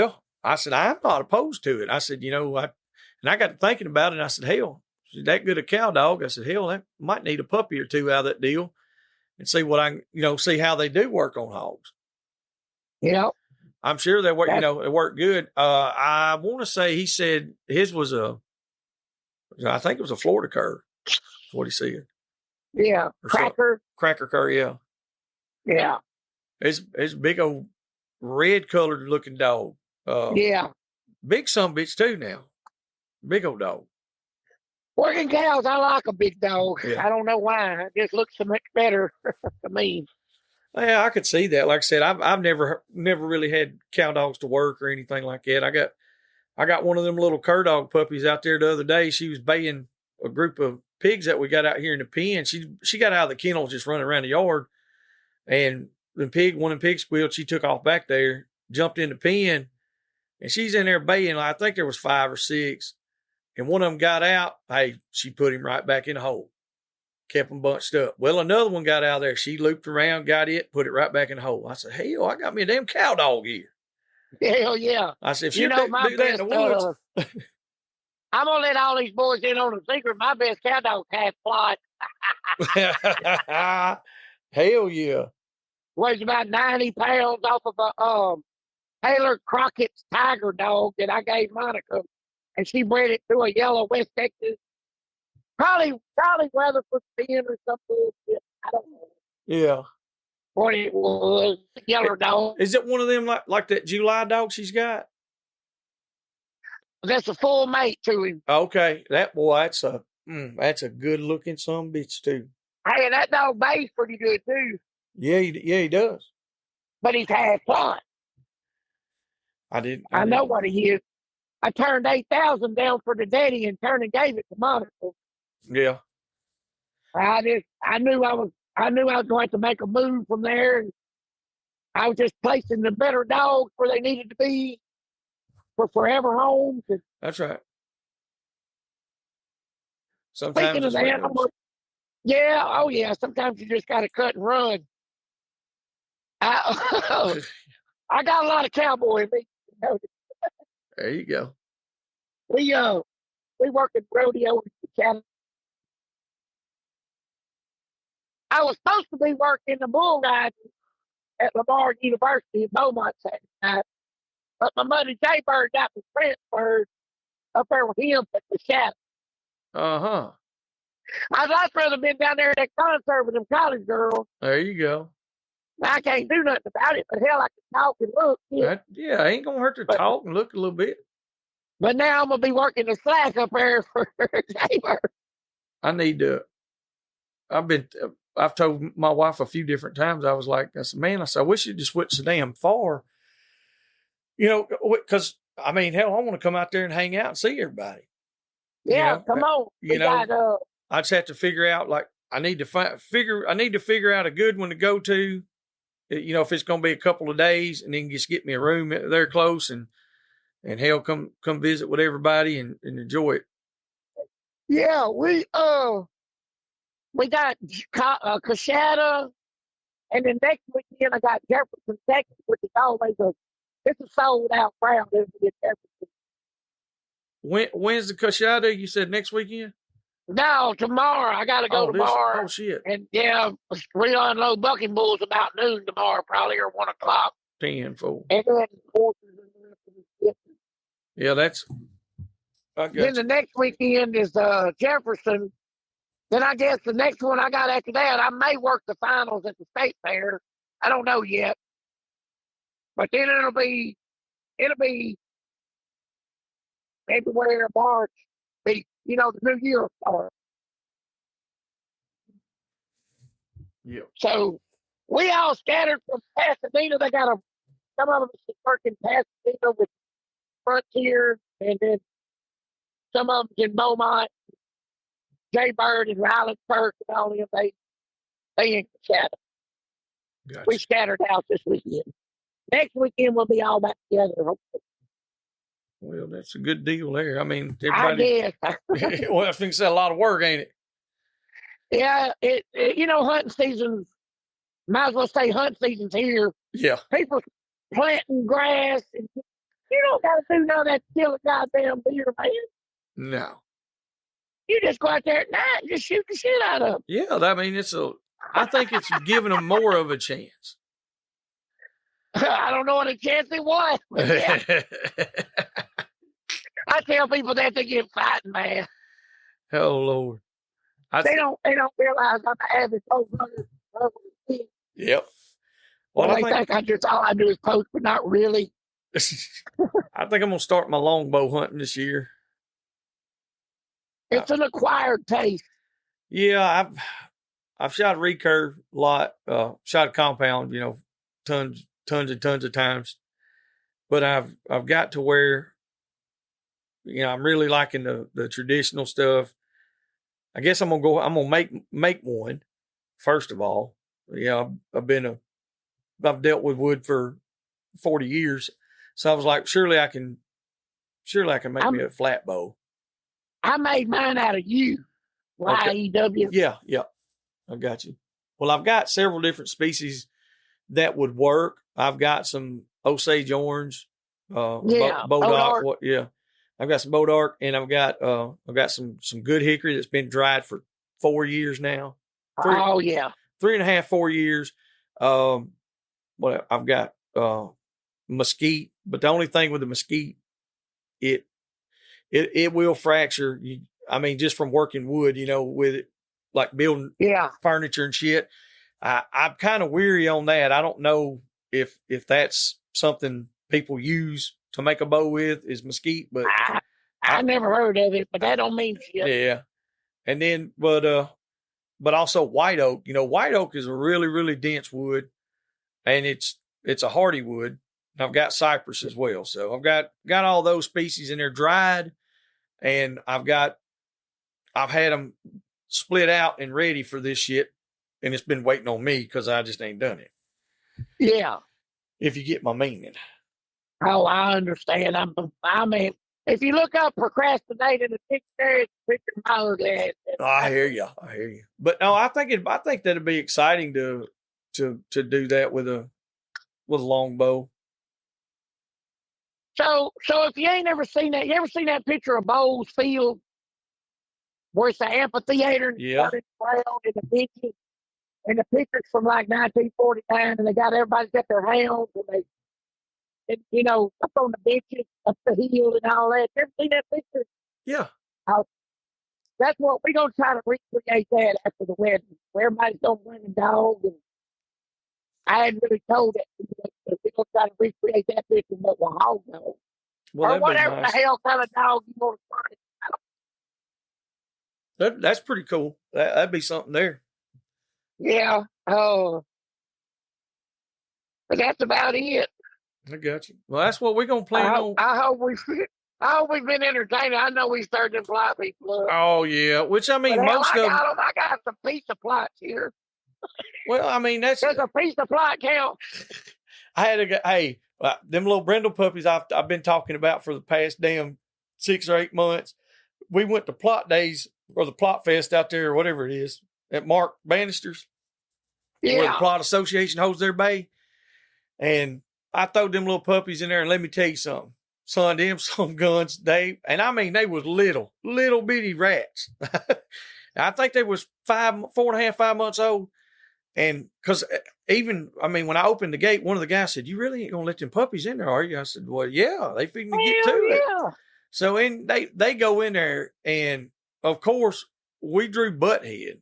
Speaker 1: I'm not opposed to it. I said, and I got to thinking about it. And I said, hell, that good a cow dog. I said, hell, that might need a puppy or two out of that deal and see what see how they do work on hogs.
Speaker 3: Yeah.
Speaker 1: I'm sure they work, it worked good. I want to say he said his was I think it was a Florida cur. That's what he said.
Speaker 3: Yeah. Cracker
Speaker 1: cur. Yeah.
Speaker 3: Yeah.
Speaker 1: It's big old red colored looking dog.
Speaker 3: Yeah.
Speaker 1: Big son bitch too now. Big old dog.
Speaker 3: Working cows, I like a big dog.
Speaker 1: Yeah.
Speaker 3: I don't know why. It just looks so much better to me.
Speaker 1: Yeah, I could see that. Like I said, I've never really had cow dogs to work or anything like that. I got one of them little cur dog puppies out there the other day. She was baying a group of pigs that we got out here in the pen. She got out of the kennel just running around the yard, and one of them pigs squealed. She took off back there, jumped in the pen, and she's in there baying. I think there was 5 or 6, and one of them got out. Hey, she put him right back in the hole. Kept them bunched up. Well, another one got out of there. She looped around, got it, put it right back in the hole. I said, hell, I got me a damn cow dog here.
Speaker 3: Hell yeah.
Speaker 1: I said, if you do that in the woods.
Speaker 3: I'm going to let all these boys in on a secret. My best cow dog half fly.
Speaker 1: Hell yeah.
Speaker 3: Weighs about 90 pounds off of a Taylor Crockett's tiger dog that I gave Monica. And she bred it to a yellow West Texas. Probably Weatherford pen or something. I don't know.
Speaker 1: Yeah.
Speaker 3: What it was. Yellow dog.
Speaker 1: Is it one of them like that July dog she's got?
Speaker 3: That's a full mate to him.
Speaker 1: Okay. That boy, that's a good looking son bitch too.
Speaker 3: Hey, and that dog bays pretty good too.
Speaker 1: Yeah, he does.
Speaker 3: but he's half blind. I know what he is. I turned 8,000 down for the daddy and turned and gave it to Monica.
Speaker 1: Yeah.
Speaker 3: I knew I was going to have to make a move from there. And I was just placing the better dogs where they needed to be for forever homes. And
Speaker 1: That's right. Sometimes
Speaker 3: speaking of that, oh yeah, sometimes you just got to cut and run. I got a lot of cowboy in me.
Speaker 1: There you go.
Speaker 3: We work in rodeo in Canada. I was supposed to be working the bull riding at Lamar University in Beaumont Saturday night, but my buddy Jay Bird got me transferred up there with him at the shadow.
Speaker 1: Uh-huh.
Speaker 3: I'd rather been down there at that concert with them college girls.
Speaker 1: There you go.
Speaker 3: I can't do nothing about it, but hell, I can talk and look.
Speaker 1: Yeah, ain't gonna hurt to talk and look a little bit.
Speaker 3: But now I'm gonna be working the slack up there for Jay Bird.
Speaker 1: I need to. I've told my wife a few different times. I said, man, I wish you just went so damn far. You know, because I mean, hell, I want to come out there and hang out and see everybody.
Speaker 3: Yeah, come on.
Speaker 1: I just have to figure out. Like, I need to figure out a good one to go to. You know, if it's going to be a couple of days, and then just get me a room there close, and hell, come visit with everybody and enjoy it.
Speaker 3: Yeah, we got Coshada, and then next weekend I got Jefferson, Texas, which is always it's a sold out crowd every Jefferson.
Speaker 1: When's the Coshada? You said next weekend?
Speaker 3: No, tomorrow. I got to go tomorrow.
Speaker 1: Oh, shit.
Speaker 3: And yeah, we unload bucking bulls about noon tomorrow, probably, or 1 o'clock.
Speaker 1: 10 4.
Speaker 3: And then horses and
Speaker 1: yeah, that's.
Speaker 3: Then the next weekend is Jefferson. Then I guess the next one I got after that, I may work the finals at the state fair. I don't know yet. But then it'll be February or March. The new year will start.
Speaker 1: Yeah.
Speaker 3: So we all scattered from Pasadena. They got some of them work in Pasadena with Frontier, and then some of them in Beaumont, Jay Bird and Ryland Kirk and all them. They in Coshada. Gotcha. We scattered out this weekend. Next weekend we'll be all back together, hopefully.
Speaker 1: Well, that's a good deal there. I mean, everybody.
Speaker 3: I guess.
Speaker 1: Well, I think it's a lot of work, ain't it?
Speaker 3: Yeah, hunting season's, might as well say hunting season's here.
Speaker 1: Yeah.
Speaker 3: People planting grass, and you don't got to do none of that to kill a goddamn deer, man.
Speaker 1: No.
Speaker 3: You just go out there at night and just shoot the shit out of them.
Speaker 1: Yeah, I mean, I think it's giving them more of a chance.
Speaker 3: I don't know what a chance it was. Yeah. I tell people that they get fighting, man.
Speaker 1: Oh, Lord.
Speaker 3: They don't realize I'm an avid post hunter.
Speaker 1: Yep.
Speaker 3: Well, they think all I do is post, but not really.
Speaker 1: I think I'm gonna start my longbow hunting this year.
Speaker 3: It's an acquired taste.
Speaker 1: Yeah, I've shot a recurve a lot, shot a compound, tons and tons of times. But I've got to where, I'm really liking the traditional stuff. I guess I'm gonna make one, first of all. Yeah, I've dealt with wood for 40 years. So I was like, surely I can make me a flat bow.
Speaker 3: I made mine out of you. YEW.
Speaker 1: Yeah. I got you. Well, I've got several different species that would work. I've got some Osage orange, Bodark. Yeah. I've got some Bodark, and I've got some good hickory that's been dried for 4 years now. 3.5, 4 years. I've got mesquite, but the only thing with the mesquite, it will fracture. Just from working wood, with it, like building furniture and shit. I'm kind of weary on that. I don't know if that's something people use to make a bow with is mesquite, but
Speaker 3: I never heard of it, but that don't mean shit.
Speaker 1: Yeah. And then, but also white oak. You know, white oak is a really, really dense wood, and it's a hardy wood. I've got cypress as well. So I've got all those species in there dried, and I've had them split out and ready for this shit. And it's been waiting on me because I just ain't done it.
Speaker 3: Yeah.
Speaker 1: If you get my meaning.
Speaker 3: Oh, I understand. I mean, if you look up procrastinating in the dictionary, it's picture my ugly ass.
Speaker 1: I hear you. But no, I think that'd be exciting to do that with a longbow.
Speaker 3: So if you ain't ever seen that, you ever seen that picture of Bowles Field where it's the amphitheater and
Speaker 1: Yeah.
Speaker 3: it's ground and the benches, and the picture's from like 1949, and everybody's got their hounds, and you know, up on the benches, up the hill and all that. You ever seen that picture?
Speaker 1: Yeah.
Speaker 3: That's what we're gonna try to recreate that after the wedding. Where everybody's gonna bring a dog, and I hadn't really told that, but we're gonna try to recreate that picture, but with hog dogs.
Speaker 1: Well,
Speaker 3: Or
Speaker 1: that'd
Speaker 3: whatever
Speaker 1: be nice.
Speaker 3: the hell kind of dog you want to find.
Speaker 1: That's pretty cool. That'd be something there.
Speaker 3: Yeah. Oh. But that's about it.
Speaker 1: I got you. Well, that's what we're gonna plan on.
Speaker 3: I hope we've been entertaining. I know we started to fly people up.
Speaker 1: Oh yeah, which I mean,
Speaker 3: But hell,
Speaker 1: most
Speaker 3: I
Speaker 1: of
Speaker 3: got 'em. I got some piece of plots here.
Speaker 1: well, I mean that's.
Speaker 3: Does a piece of plot count?
Speaker 1: I had them little brindle puppies I've been talking about for the past damn 6 or 8 months. We went to Plot Days or the Plot Fest out there or whatever it is at Marc Bannister's, where the
Speaker 3: Yeah.
Speaker 1: Plot Association holds their bay, and I throwed them little puppies in there, and let me tell you something. Son, them some guns, they was little bitty rats. I think they was 4.5, 5 months old. And because when I opened the gate, one of the guys said, "You really ain't gonna let them puppies in there, are you?" I said, "Well, yeah, they feeding to get to it."
Speaker 3: Yeah.
Speaker 1: So they go in there, and of course we drew Butthead.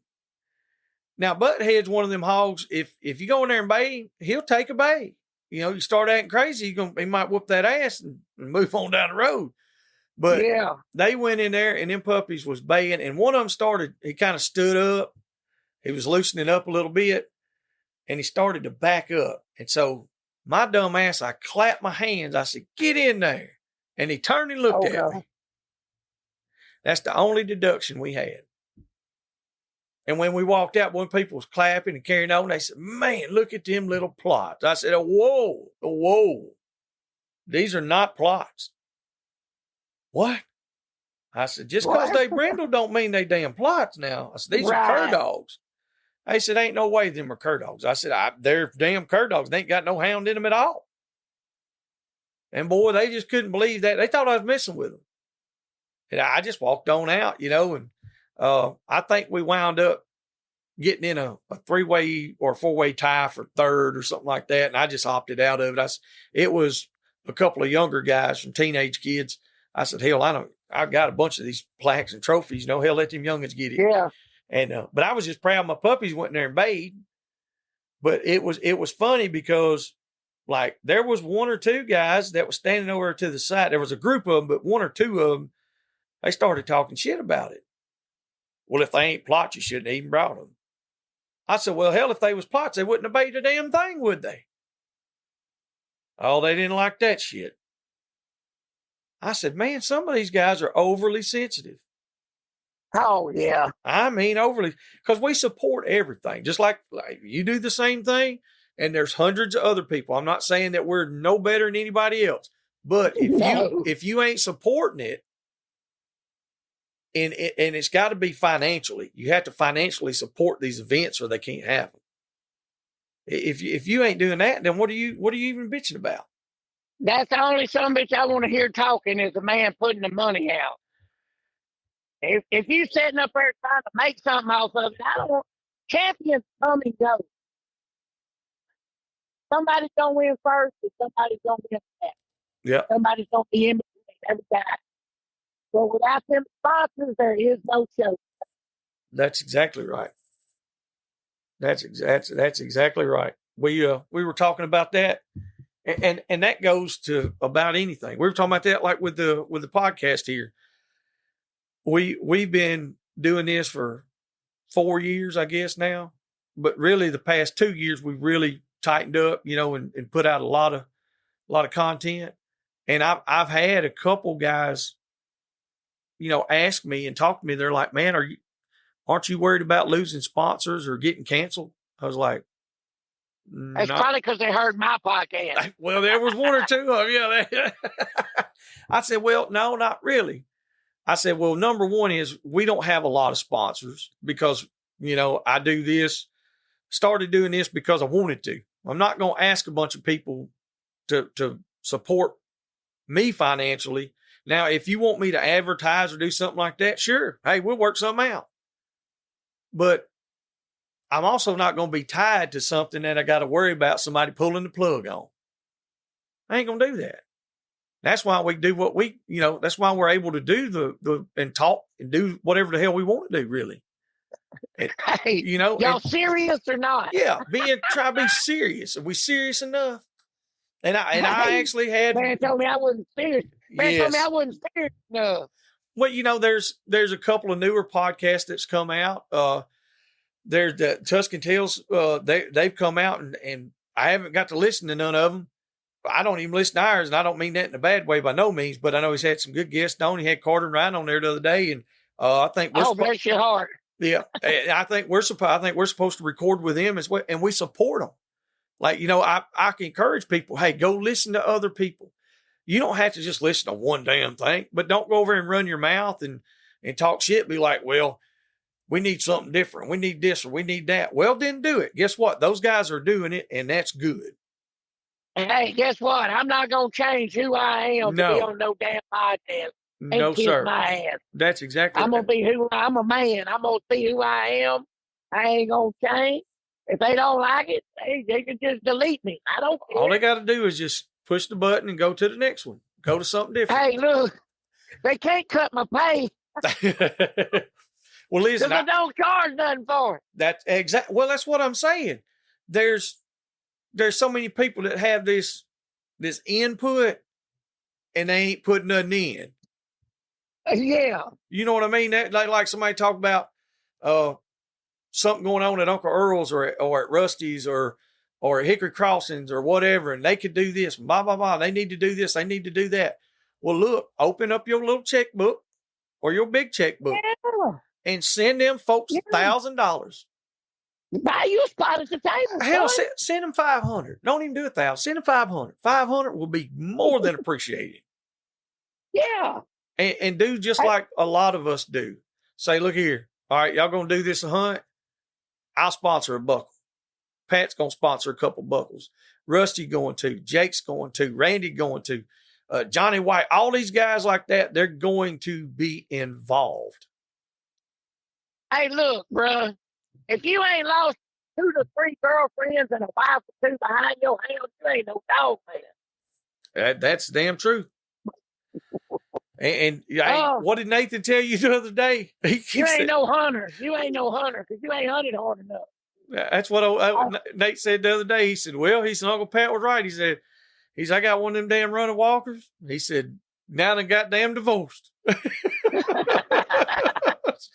Speaker 1: Now Butthead's one of them hogs. If you go in there and bay, he'll take a bay. You know, you start acting crazy, he might whoop that ass and move on down the road. But
Speaker 3: Yeah.
Speaker 1: they went in there, and them puppies was baying, and one of them he kind of stood up. He was loosening up a little bit, and he started to back up. And so my dumb ass, I clapped my hands. I said, "Get in there." And he turned and looked at me. That's the only deduction we had. And when we walked out, when people was clapping and carrying on, they said, "Man, look at them little plots." I said, whoa. These are not plots. What? I said, just because they brindle don't mean they damn plots now. I said, these are cur dogs. They said, ain't no way them are cur dogs. I said, they're damn cur dogs. They ain't got no hound in them at all. And boy, they just couldn't believe that. They thought I was messing with them. And I just walked on out, and I think we wound up getting in a 3-way or 4-way tie for third or something like that. And I just opted out of it. It was a couple of younger guys, some teenage kids. I said, hell, I've got a bunch of these plaques and trophies. Hell, let them youngins get it.
Speaker 3: Yeah.
Speaker 1: And but I was just proud my puppies went in there and bayed. But it was funny because like there was 1 or 2 guys that was standing over to the side. There was a group of them, but 1 or 2 of them, they started talking shit about it. Well, if they ain't plots, you shouldn't have even brought them. I said, well, hell, if they was plots, they wouldn't have bayed a damn thing, would they? Oh, they didn't like that shit. I said, man, some of these guys are overly sensitive.
Speaker 3: Oh, yeah.
Speaker 1: I mean, overly, because we support everything. Just like you do the same thing, and there's hundreds of other people. I'm not saying that we're no better than anybody else, but if you ain't supporting it, and it's got to be financially, you have to financially support these events, or they can't have them. If you ain't doing that, then what are you even bitching about?
Speaker 3: That's the only son bitch I want to hear talking is the man putting the money out. If you sitting up there trying to make something off of it, I don't want champions come and go. Somebody's gonna win first, and somebody's gonna win second.
Speaker 1: Yeah.
Speaker 3: Somebody's gonna be in between every time. So without them sponsors, there is no show.
Speaker 1: That's exactly right. That's exactly right. We were talking about that, and that goes to about anything. We were talking about that like with the podcast here. We've been doing this for 4 years, I guess now, but really the past 2 years, we've really tightened up, and put out a lot of content. And I've had a couple guys, ask me and talk to me. They're like, man, aren't you worried about losing sponsors or getting canceled? I was like,
Speaker 3: That's probably because they heard my podcast.
Speaker 1: well, there was one or two of them. Yeah. I said, well, no, not really. I said, well, number one is we don't have a lot of sponsors because, I started doing this because I wanted to. I'm not going to ask a bunch of people to support me financially. Now, if you want me to advertise or do something like that, sure. Hey, we'll work something out. But I'm also not going to be tied to something that I got to worry about somebody pulling the plug on. I ain't going to do that. That's why we do what that's why we're able to do and talk and do whatever the hell we want to do, really. And,
Speaker 3: Hey, y'all serious or not?
Speaker 1: Yeah, try to be serious. Are we serious enough? And I actually had
Speaker 3: man told me I wasn't serious. Man told me I wasn't serious enough.
Speaker 1: Well, there's a couple of newer podcasts that's come out. There's the Tuscan Tales. They've come out and I haven't got to listen to none of them. I don't even listen to ours, and I don't mean that in a bad way by no means. But I know he's had some good guests on. He had Carter and Ryan on there the other day, and I think
Speaker 3: bless your heart.
Speaker 1: Yeah, I think we're supposed to record with them as well, and we support them. Like I can encourage people. Hey, go listen to other people. You don't have to just listen to one damn thing, but don't go over and run your mouth and talk shit. Be like, well, we need something different. We need this or we need that. Well, then do it. Guess what? Those guys are doing it, and that's good.
Speaker 3: And hey, guess what? I'm not going to change who I am to be on no damn podcast.
Speaker 1: No, sir.
Speaker 3: My ass.
Speaker 1: That's exactly
Speaker 3: I'm going to be I'm a man. I'm going to be who I am. I ain't going to change. If they don't like it, they can just delete me. I don't care.
Speaker 1: All they got to do is just push the button and go to the next one. Go to something different.
Speaker 3: Hey, look, they can't cut my pay.
Speaker 1: Well, listen.
Speaker 3: Because I don't charge nothing for it.
Speaker 1: That's exactly. Well, that's what I'm saying. There's so many people that have this input and they ain't putting nothing in.
Speaker 3: Yeah.
Speaker 1: You know what I mean? That like somebody talk about something going on at Uncle Earl's or at Rusty's or at Hickory Crossings or whatever, and they could do this, blah, blah, blah. They need to do this. They need to do that. Well, look, open up your little checkbook or your big checkbook and send them folks $1,000.
Speaker 3: Buy you a spot at the table.
Speaker 1: Hell, send them 500. Don't even do 1,000. Send them 500. 500 will be more than appreciated.
Speaker 3: Yeah.
Speaker 1: And do just like a lot of us do. Say, look here. All right, y'all going to do this a hunt? I'll sponsor a buckle. Pat's going to sponsor a couple buckles. Rusty going to. Jake's going to. Randy going to. Johnny White. All these guys like that, they're going to be involved.
Speaker 3: Hey, look, bro. If you ain't lost 2 to 3 girlfriends and a wife or 2 behind your house, you ain't no dog man.
Speaker 1: That's damn true. And what did Nathan tell you the other day?
Speaker 3: You ain't no hunter. You ain't no hunter because you ain't hunted hard enough.
Speaker 1: That's what Nate said the other day. He said, well, Uncle Pat was right. He said, I got one of them damn running walkers. He said, now they got damn divorced.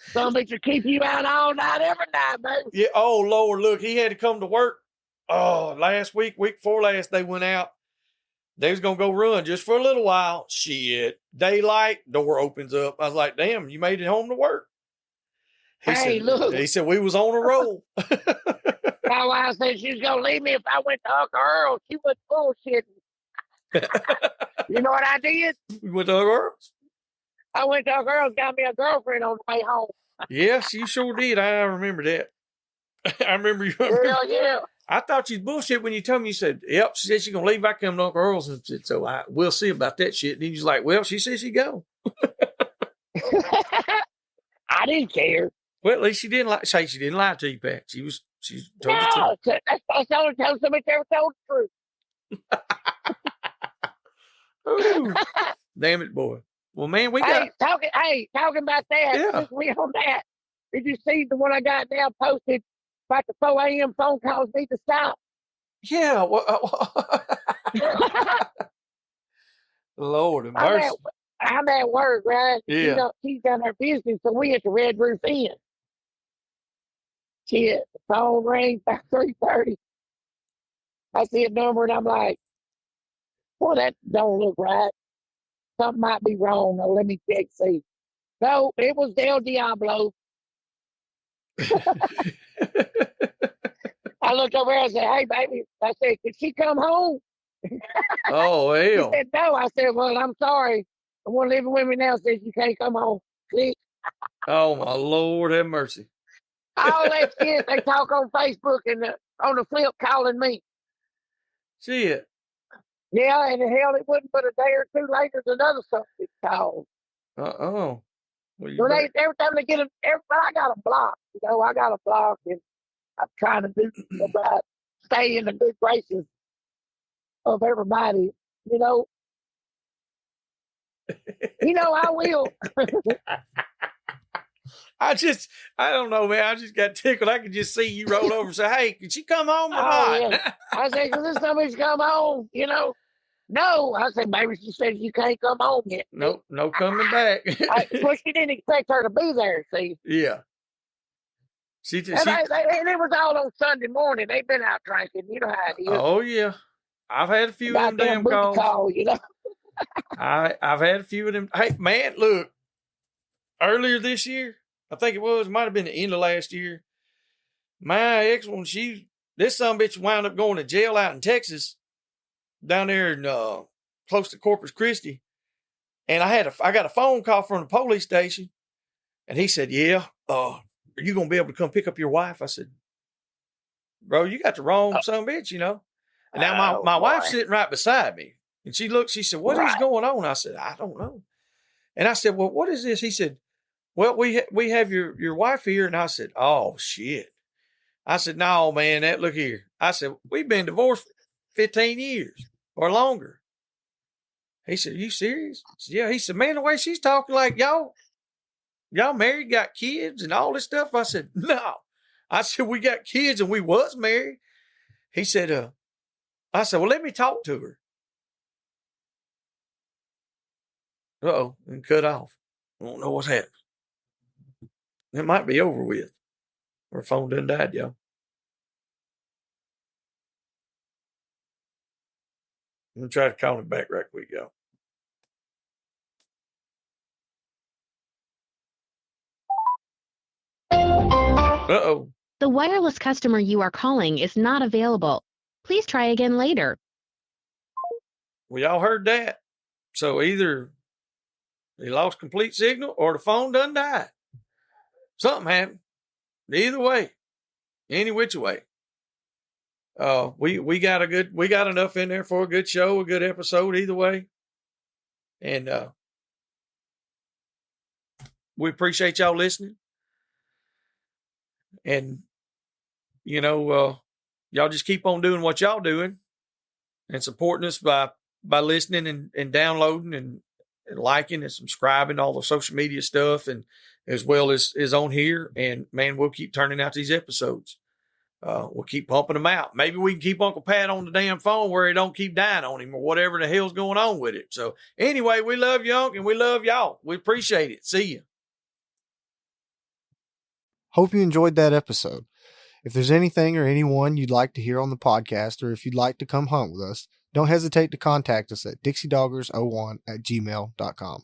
Speaker 3: Some bitch will keep you out all night, every night, baby.
Speaker 1: Yeah. Oh, Lord, look, he had to come to work. Oh, last week before last, they went out. They was going to go run just for a little while. Shit. Daylight, door opens up. I was like, damn, you made it home to work. He said, we was on a roll.
Speaker 3: My wife said she was going to leave me if I went to Uncle Earl. She was bullshitting. You know what I did?
Speaker 1: You went to Uncle Earl's?
Speaker 3: I went to Uncle Earl's, got me a girlfriend on the way home.
Speaker 1: Yes, you sure did. I remember that. I remember you.
Speaker 3: Hell yeah.
Speaker 1: I thought you bullshit when you told me. You said, yep, she said she's going to leave. I come to Uncle Earl's. And said, so we'll see about that shit. And he was like, well, she said she go.
Speaker 3: I didn't care.
Speaker 1: Well, at least she didn't say she didn't lie to you, Pat. She's told the truth.
Speaker 3: That's the only time somebody ever told the truth.
Speaker 1: Ooh, damn it, boy. Well, man, talking
Speaker 3: about that.
Speaker 1: Yeah.
Speaker 3: We on that. Did you see the one I got now posted about the 4 a.m. phone calls need to stop?
Speaker 1: Yeah. Lord have mercy.
Speaker 3: I'm at work, right?
Speaker 1: Yeah.
Speaker 3: She's got her business, so we at the Red Roof Inn. Shit, the phone rang by 3:30. I see a number and I'm like, boy, that don't look right. Something might be wrong. Now, let me check, see. No, it was Del Diablo. I looked over there and said, hey, baby. I said, can she come home?
Speaker 1: Oh,
Speaker 3: She
Speaker 1: hell.
Speaker 3: said, no. I said, well, I'm sorry. The one living with me now says you can't come home. See,
Speaker 1: Oh, my Lord, have mercy.
Speaker 3: all that shit, they talk on Facebook and on the flip calling me.
Speaker 1: Shit.
Speaker 3: Yeah, and the hell, it wouldn't but a day or two later, there's another something called.
Speaker 1: Uh-oh. Well, you
Speaker 3: So
Speaker 1: better-
Speaker 3: every time they get but I got a block. I got a block, and I'm trying to do about stay in the good graces of everybody. You know, I will.
Speaker 1: I don't know, man. I just got tickled. I could just see you roll over and say, hey, can she come home or
Speaker 3: Oh,
Speaker 1: not?
Speaker 3: yeah. I said, because this somebody's come home, No, I said, maybe she said you can't come home yet.
Speaker 1: No coming back.
Speaker 3: Well, she didn't expect her to be there, see.
Speaker 1: Yeah.
Speaker 3: And it was all on Sunday morning. They've been out drinking. You know how it is.
Speaker 1: Oh, yeah. I've had a few of them
Speaker 3: Goddamn
Speaker 1: damn
Speaker 3: booty
Speaker 1: calls.
Speaker 3: call,
Speaker 1: I've had a few of them. Hey, man, look. Earlier this year, I think it might have been the end of last year. My ex-one, this bitch wound up going to jail out in Texas, down there in, close to Corpus Christi. And I got a phone call from the police station, and he said, yeah, are you going to be able to come pick up your wife? I said, bro, you got the wrong son of a bitch, And now my wife's sitting right beside me. And she said, what is going on? I said, I don't know. And I said, well, what is this? He said, well, we have your wife here. And I said, oh, shit. I said, no, man, look here. I said, we've been divorced 15 years or longer. He said, are you serious? I said, yeah. He said, man, the way she's talking like y'all married, got kids and all this stuff. I said, no. I said, we got kids and we was married. He said, I said, well, let me talk to her. Uh-oh, and cut off. I don't know what's happening. It might be over with. Her phone done died, y'all. I'm going to try to call him back right quick, y'all. Uh-oh.
Speaker 5: The wireless customer you are calling is not available. Please try again later.
Speaker 1: Well, y'all heard that. So either he lost complete signal or the phone done died. Something happened. Either way. Any which way. We got enough in there for a good show, a good episode either way. And we appreciate y'all listening. And y'all just keep on doing what y'all doing and supporting us by listening and downloading and liking and subscribing, all the social media stuff, and as well as on here. And man, we'll keep turning out these episodes. We'll keep pumping them out. Maybe we can keep Uncle Pat on the damn phone where he don't keep dying on him or whatever the hell's going on with it. So anyway, we love you, Unc, and we love y'all. We appreciate it. See you.
Speaker 2: Hope you enjoyed that episode. If there's anything or anyone you'd like to hear on the podcast, or if you'd like to come hunt with us, don't hesitate to contact us at dixiedoggers01@gmail.com.